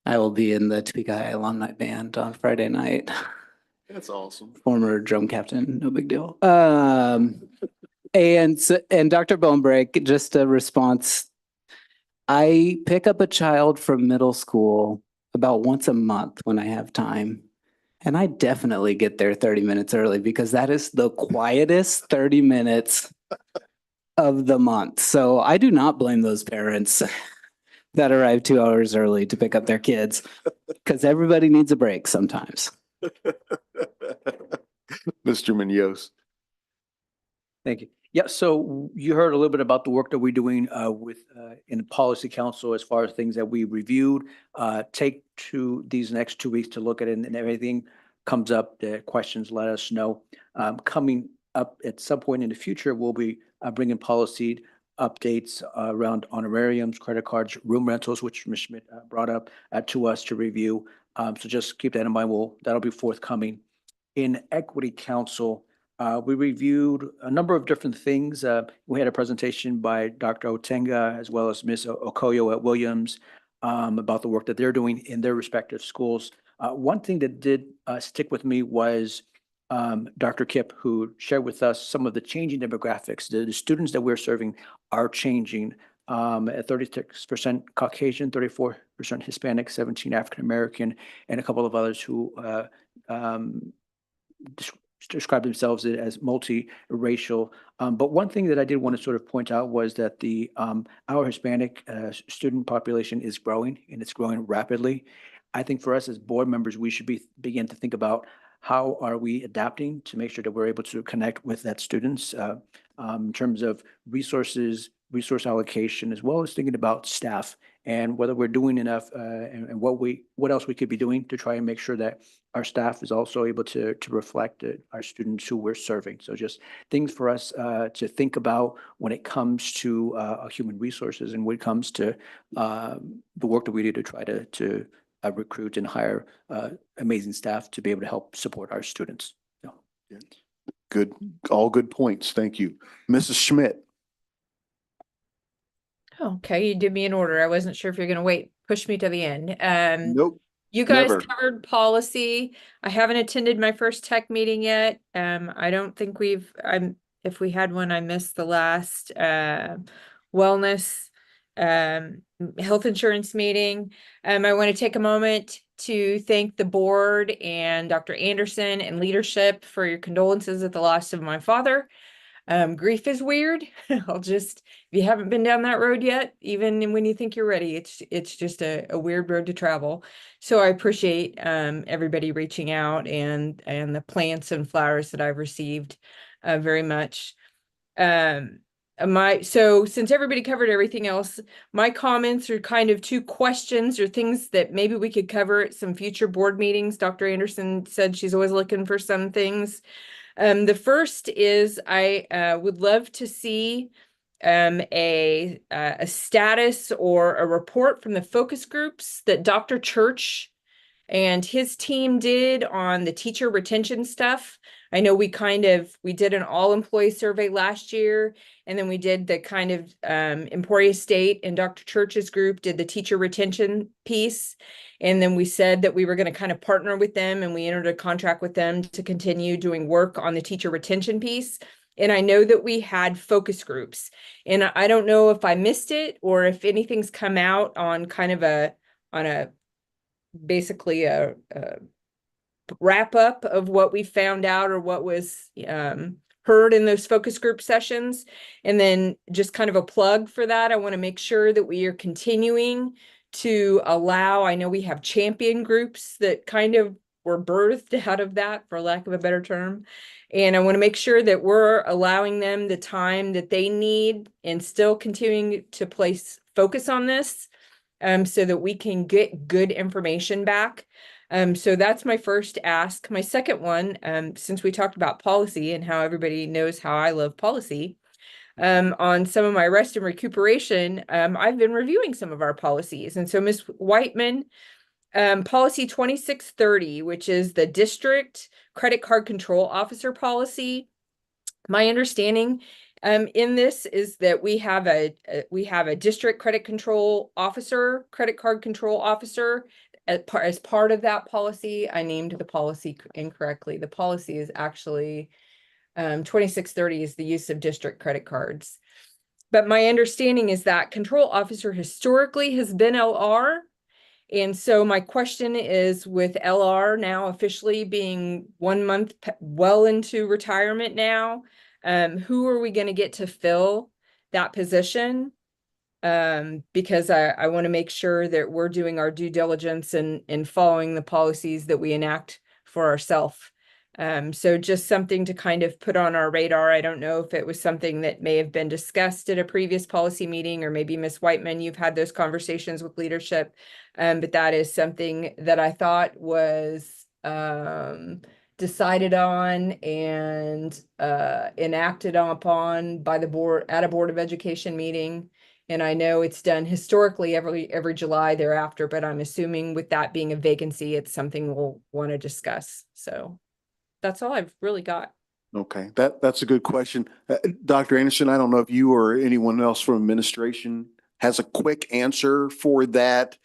I will be in the Topeka High Alumni Band on Friday night. That's awesome. Former drum captain, no big deal. And Dr. Bonebreak, just a response. I pick up a child from middle school about once a month when I have time. And I definitely get there 30 minutes early because that is the quietest 30 minutes of the month. So I do not blame those parents that arrive 2 hours early to pick up their kids, because everybody needs a break sometimes. Mr. Munoz. Thank you. Yeah, so you heard a little bit about the work that we're doing in the policy council as far as things that we reviewed. Take these next 2 weeks to look at it, and everything comes up, the questions, let us know. Coming up at some point in the future, we'll be bringing policy updates around honorariums, credit cards, room rentals, which Ms. Schmidt brought up to us to review. So just keep that in mind. That'll be forthcoming. In Equity Council, we reviewed a number of different things. We had a presentation by Dr. Otenga as well as Ms. Okoyo at Williams. about the work that they're doing in their respective schools. One thing that did stick with me was Dr. Kip, who shared with us some of the changing demographics. The students that we're serving are changing at 36% Caucasian, 34% Hispanic, 17 African-American, and a couple of others who describe themselves as multiracial. But one thing that I did want to sort of point out was that our Hispanic student population is growing, and it's growing rapidly. I think for us as board members, we should begin to think about how are we adapting to make sure that we're able to connect with that students in terms of resources, resource allocation, as well as thinking about staff and whether we're doing enough and what else we could be doing to try and make sure that our staff is also able to reflect our students who we're serving. So just things for us to think about when it comes to human resources and when it comes to the work that we do to try to recruit and hire amazing staff to be able to help support our students. So. Good, all good points. Thank you. Mrs. Schmidt. Okay, you did me in order. I wasn't sure if you're gonna push me to the end. Nope. You guys never. covered policy. I haven't attended my first tech meeting yet. I don't think if we had one, I missed the last wellness health insurance meeting. I want to take a moment to thank the board and Dr. Anderson and leadership for your condolences at the loss of my father. Grief is weird. If you haven't been down that road yet, even when you think you're ready, it's just a weird road to travel. So I appreciate everybody reaching out and the plants and flowers that I've received very much. So since everybody covered everything else, my comments are kind of two questions or things that maybe we could cover at some future board meetings. Dr. Anderson said she's always looking for some things. The first is I would love to see a status or a report from the focus groups that Dr. Church and his team did on the teacher retention stuff. I know we did an all-employee survey last year, and then we did the kind of Emporia State and Dr. Church's group did the teacher retention piece. And then we said that we were going to kind of partner with them, and we entered a contract with them to continue doing work on the teacher retention piece. And I know that we had focus groups, and I don't know if I missed it or if anything's come out on kind of basically a wrap up of what we found out or what was heard in those focus group sessions. And then just kind of a plug for that, I want to make sure that we are continuing to allow, I know we have champion groups that kind of were birthed out of that, for lack of a better term. And I want to make sure that we're allowing them the time that they need and still continuing to place focus on this so that we can get good information back. So that's my first ask. My second one, since we talked about policy and how everybody knows how I love policy, on some of my rest and recuperation, I've been reviewing some of our policies. And so Ms. Whiteman, policy 2630, which is the district credit card control officer policy. My understanding in this is that we have a district credit card control officer. As part of that policy, I named the policy incorrectly. The policy is actually 2630 is the use of district credit cards. But my understanding is that control officer historically has been LR. And so my question is, with LR now officially being 1 month well into retirement now, who are we going to get to fill that position? Because I want to make sure that we're doing our due diligence and following the policies that we enact for ourselves. So just something to kind of put on our radar. I don't know if it was something that may have been discussed at a previous policy meeting, or maybe Ms. Whiteman, you've had those conversations with leadership. But that is something that I thought was decided on and enacted upon by the board at a Board of Education meeting. And I know it's done historically every July thereafter, but I'm assuming with that being a vacancy, it's something we'll want to discuss. So that's all I've really got. Okay, that's a good question. Dr. Anderson, I don't know if you or anyone else from administration has a quick answer for that?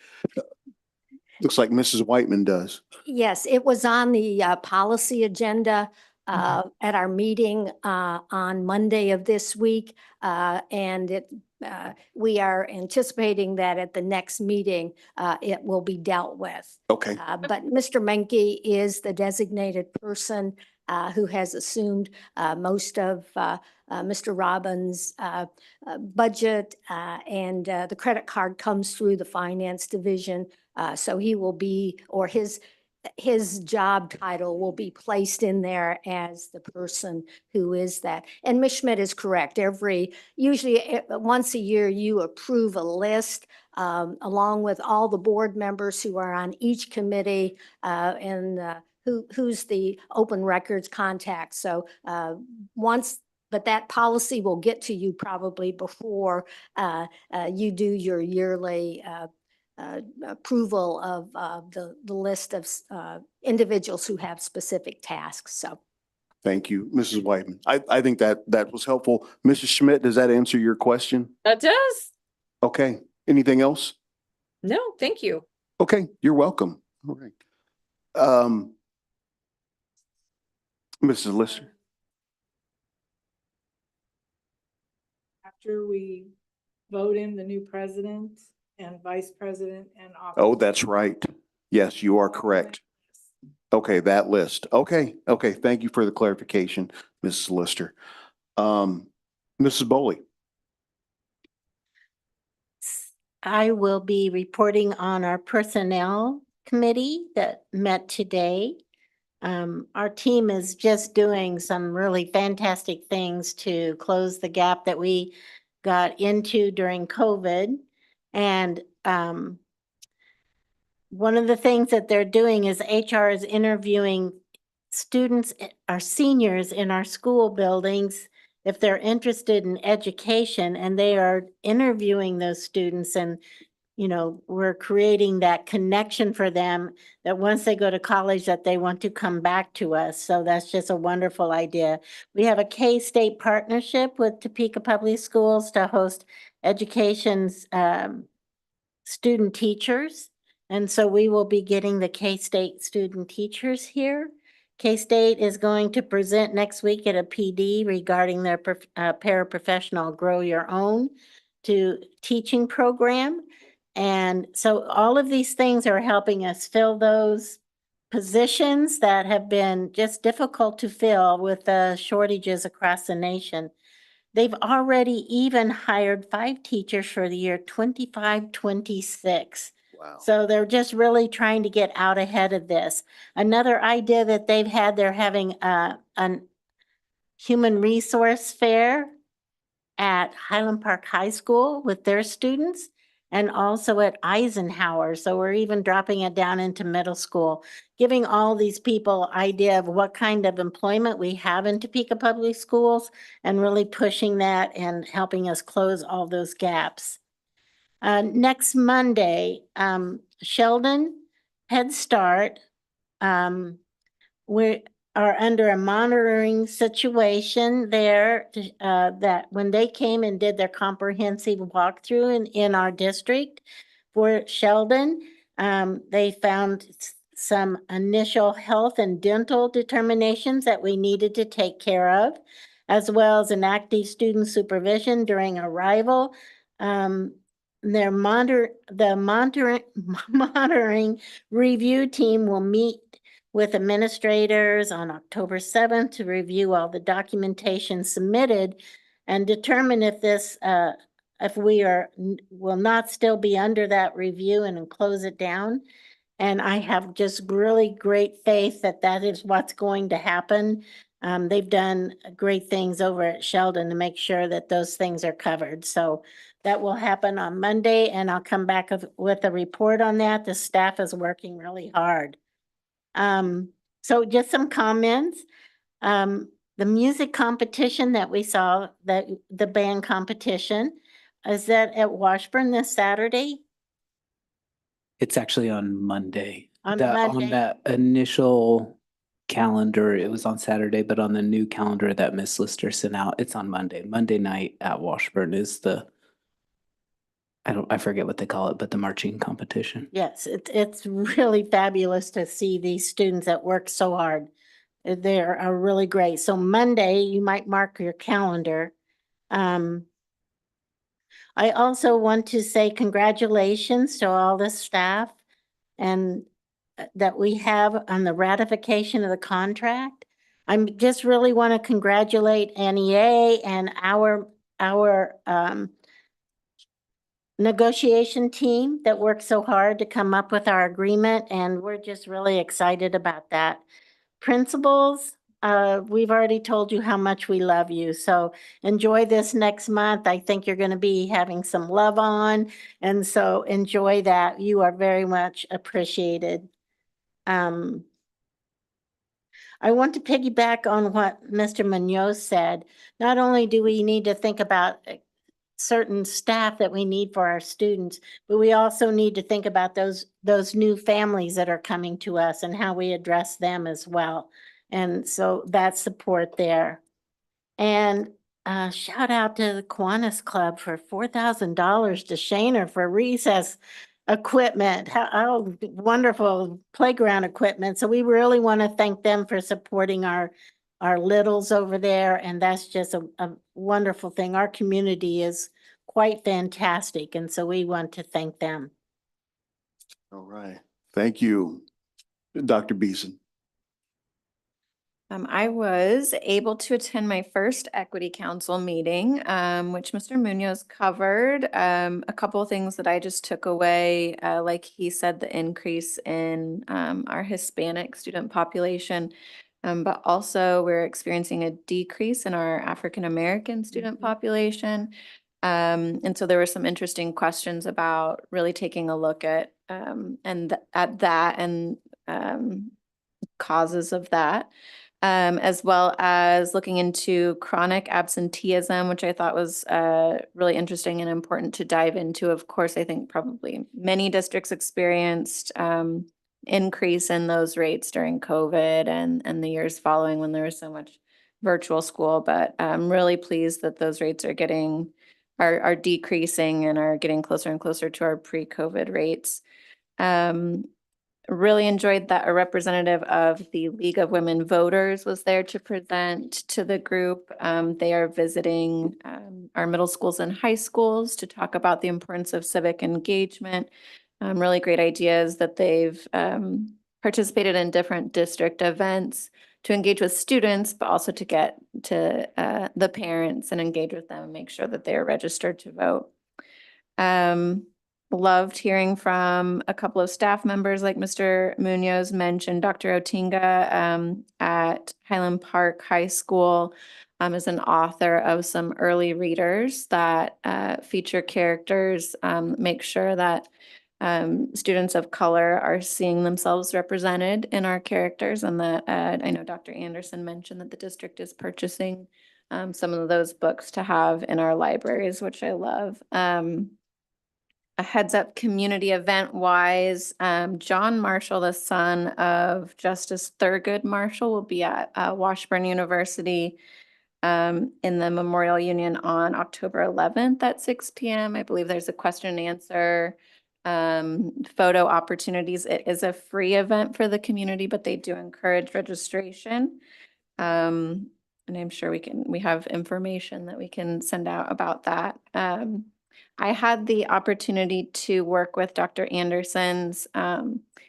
Looks like Mrs. Whiteman does. Yes, it was on the policy agenda at our meeting on Monday of this week. And we are anticipating that at the next meeting, it will be dealt with. Okay. But Mr. Menke is the designated person who has assumed most of Mr. Robbins' budget, and the credit card comes through the finance division. So he will be, or his job title will be placed in there as the person who is that. And Ms. Schmidt is correct. Usually once a year, you approve a list along with all the board members who are on each committee and who's the open records contact. So but that policy will get to you probably before you do your yearly approval of the list of individuals who have specific tasks. So Thank you, Mrs. Whiteman. I think that was helpful. Mrs. Schmidt, does that answer your question? That does. Okay. Anything else? No, thank you. Okay, you're welcome. All right. Mrs. Lister. After we vote in the new president and vice president and office. Oh, that's right. Yes, you are correct. Okay, that list. Okay. Thank you for the clarification, Mrs. Lister. Mrs. Bowley. I will be reporting on our personnel committee that met today. Our team is just doing some really fantastic things to close the gap that we got into during COVID. And one of the things that they're doing is HR is interviewing students, our seniors in our school buildings, if they're interested in education, and they are interviewing those students, and we're creating that connection for them that once they go to college that they want to come back to us. So that's just a wonderful idea. We have a K-State partnership with Topeka Public Schools to host education's student teachers. And so we will be getting the K-State student teachers here. K-State is going to present next week at a PD regarding their paraprofessional Grow Your Own to teaching program. And so all of these things are helping us fill those positions that have been just difficult to fill with the shortages across the nation. They've already even hired 5 teachers for the year 25-26. Wow. So they're just really trying to get out ahead of this. Another idea that they've had, they're having a human resource fair at Highland Park High School with their students, and also at Eisenhower. So we're even dropping it down into middle school, giving all these people idea of what kind of employment we have in Topeka Public Schools and really pushing that and helping us close all those gaps. Next Monday, Sheldon Head Start, we are under a monitoring situation there that when they came and did their comprehensive walkthrough in our district for Sheldon, they found some initial health and dental determinations that we needed to take care of, as well as an active student supervision during arrival. The monitoring review team will meet with administrators on October 7th to review all the documentation submitted and determine if if we will not still be under that review and close it down. And I have just really great faith that that is what's going to happen. They've done great things over at Sheldon to make sure that those things are covered. So that will happen on Monday, and I'll come back with a report on that. The staff is working really hard. So just some comments. The music competition that we saw, that the band competition, is that at Washburn this Saturday? It's actually on Monday. On On that initial calendar, it was on Saturday, but on the new calendar that Miss Lister sent out, it's on Monday. Monday night at Washburn is I forget what they call it, but the marching competition. Yes, it's really fabulous to see these students that work so hard. They are really great. So Monday, you might mark your calendar. I also want to say congratulations to all the staff and that we have on the ratification of the contract. I'm just really want to congratulate NEA and our negotiation team that worked so hard to come up with our agreement, and we're just really excited about that. Principals, we've already told you how much we love you, so enjoy this next month. I think you're going to be having some love on, and so enjoy that. You are very much appreciated. I want to piggyback on what Mr. Munoz said. Not only do we need to think about certain staff that we need for our students, but we also need to think about those new families that are coming to us and how we address them as well. And so that support there. And shout out to the Kiwanis Club for $4,000 to Shaner for recess equipment. How wonderful playground equipment. So we really want to thank them for supporting our littles over there. And that's just a wonderful thing. Our community is quite fantastic. And so we want to thank them. All right. Thank you, Dr. Beeson. I was able to attend my first Equity Council meeting, which Mr. Munoz covered. A couple of things that I just took away, like he said, the increase in our Hispanic student population, but also we're experiencing a decrease in our African American student population. And so there were some interesting questions about really taking a look at that and causes of that. As well as looking into chronic absenteeism, which I thought was really interesting and important to dive into. Of course, I think probably many districts experienced increase in those rates during COVID and the years following when there was so much virtual school. But I'm really pleased that those rates are decreasing and are getting closer and closer to our pre-COVID rates. Really enjoyed that a representative of the League of Women Voters was there to present to the group. They are visiting our middle schools and high schools to talk about the importance of civic engagement. Really great ideas that they've participated in different district events to engage with students, but also to get to the parents and engage with them and make sure that they are registered to vote. Loved hearing from a couple of staff members, like Mr. Munoz mentioned. Dr. Otinga at Highland Park High School is an author of some early readers that feature characters, make sure that students of color are seeing themselves represented in our characters, and that I know Dr. Anderson mentioned that the district is purchasing some of those books to have in our libraries, which I love. A heads up community event wise, John Marshall, the son of Justice Thurgood Marshall, will be at Washburn University in the Memorial Union on October 11th at 6 p.m. I believe there's a question and answer, photo opportunities. It is a free event for the community, but they do encourage registration. And I'm sure we have information that we can send out about that. I had the opportunity to work with Dr. Anderson's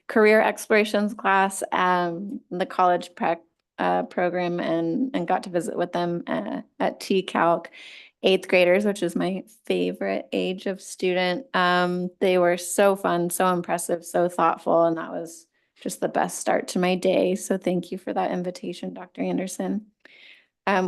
career explorations class, the college prep program, and got to visit with them at TCalc, 8th graders, which is my favorite age of student. They were so fun, so impressive, so thoughtful, and that was just the best start to my day. So thank you for that invitation, Dr. Anderson.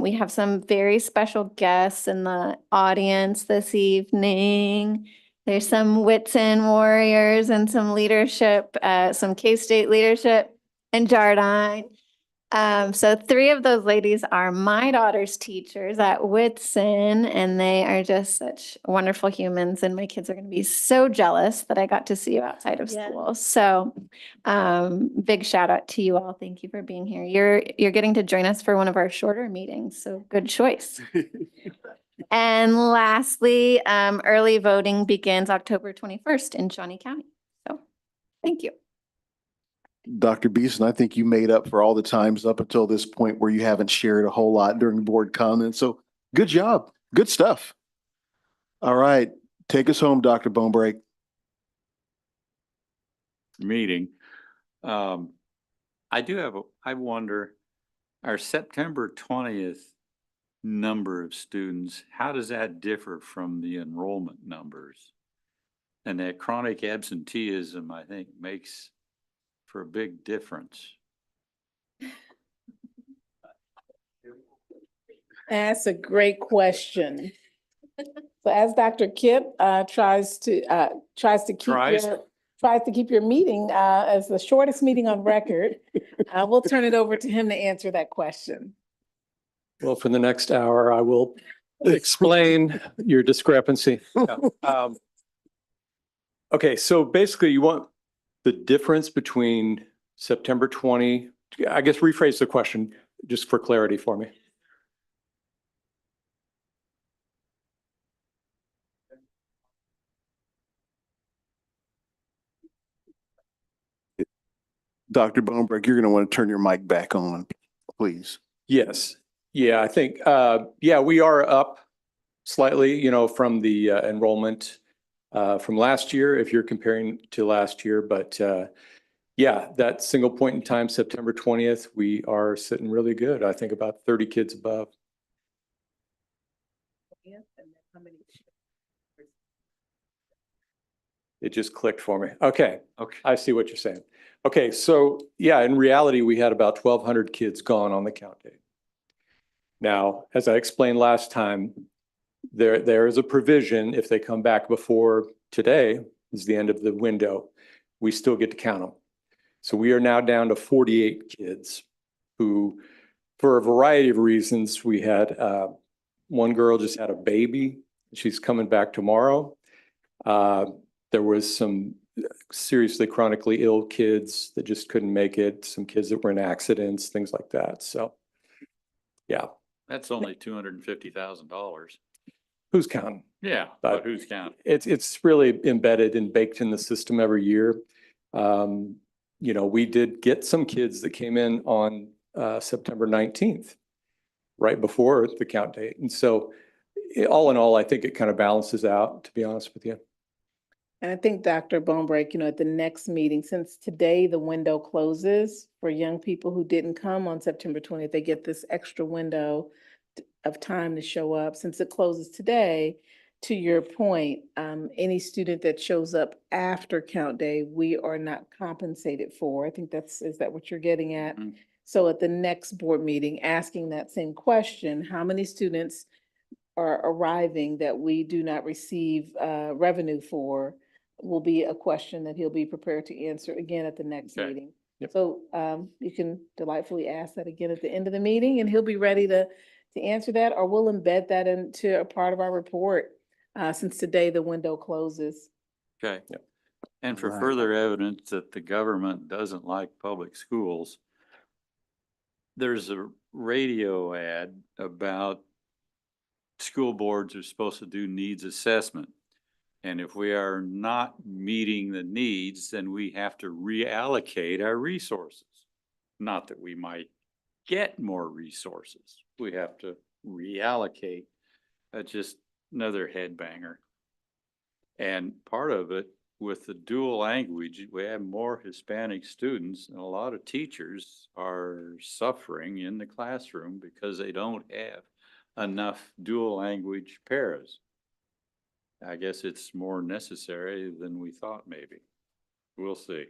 We have some very special guests in the audience this evening. There's some Whitson warriors and some leadership, some K-State leadership in Jardine. So 3 of those ladies are my daughter's teachers at Whitson, and they are just such wonderful humans, and my kids are going to be so jealous that I got to see you outside of school. So big shout out to you all. Thank you for being here. You're getting to join us for one of our shorter meetings, so good choice. And lastly, early voting begins October 21st in Shawnee County. So, thank you. Dr. Beeson, I think you made up for all the times up until this point where you haven't shared a whole lot during board comments. So good job. Good stuff. All right. Take us home, Dr. Bonebreak. Meeting. I wonder, our September 20th number of students, how does that differ from the enrollment numbers? And that chronic absenteeism, I think, makes for a big difference. That's a great question. So as Dr. Kip tries to keep your meeting as the shortest meeting on record, we'll turn it over to him to answer that question. Well, for the next hour, I will explain your discrepancy. Okay, so basically you want the difference between September 20, I guess rephrase the question just for clarity for me. Dr. Bonebreak, you're going to want to turn your mic back on, please. Yes. Yeah, I think, yeah, we are up slightly, you know, from the enrollment from last year, if you're comparing to last year. But yeah, that single point in time, September 20th, we are sitting really good. I think about 30 kids above. It just clicked for me. Okay. Okay. I see what you're saying. Okay. So yeah, in reality, we had about 1,200 kids gone on the count day. Now, as I explained last time, there is a provision if they come back before today is the end of the window, we still get to count them. So we are now down to 48 kids who, for a variety of reasons, we had one girl just had a baby. She's coming back tomorrow. There was some seriously chronically ill kids that just couldn't make it, some kids that were in accidents, things like that. So, yeah. That's only $250,000. Who's counting? Yeah, but who's counting? It's really embedded and baked in the system every year. You know, we did get some kids that came in on September 19th, right before the count date. And so all in all, I think it kind of balances out, to be honest with you. And I think Dr. Bonebreak, you know, at the next meeting, since today the window closes for young people who didn't come on September 20th, they get this extra window of time to show up. Since it closes today, to your point, any student that shows up after count day, we are not compensated for. I think is that what you're getting at? Mm-hmm. So at the next board meeting, asking that same question, how many students are arriving that we do not receive revenue for, will be a question that he'll be prepared to answer again at the next meeting. Yep. So you can delightfully ask that again at the end of the meeting, and he'll be ready to answer that, or we'll embed that into a part of our report since today the window closes. Okay. Yep. And for Right. further evidence that the government doesn't like public schools, there's a radio ad about school boards are supposed to do needs assessment. And if we are not meeting the needs, then we have to reallocate our resources. Not that we might get more resources. We have to reallocate. That's just another headbanger. And part of it, with the dual language, we have more Hispanic students, and a lot of teachers are suffering in the classroom because they don't have enough dual language paras. I guess it's more necessary than we thought, maybe. We'll see.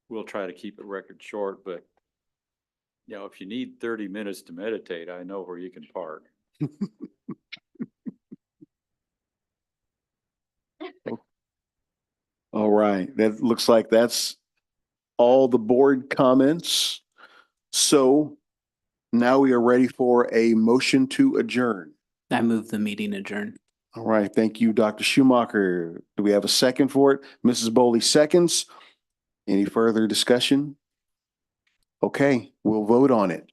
We'll try to keep it record short, but you know, if you need 30 minutes to meditate, I know where you can park. All right. That looks like that's all the board comments. So now we are ready for a motion to adjourn. I move the meeting adjourn. All right. Thank you, Dr. Schumacher. Do we have a second for it? Mrs. Bowley seconds. Any further discussion? Okay, we'll vote on it.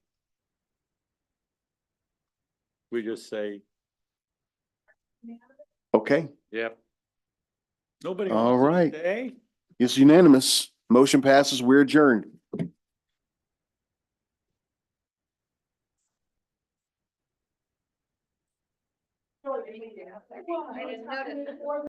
We just say, Okay, yep. Nobody all wants to right. stay? It's unanimous. Motion passes. We're adjourned.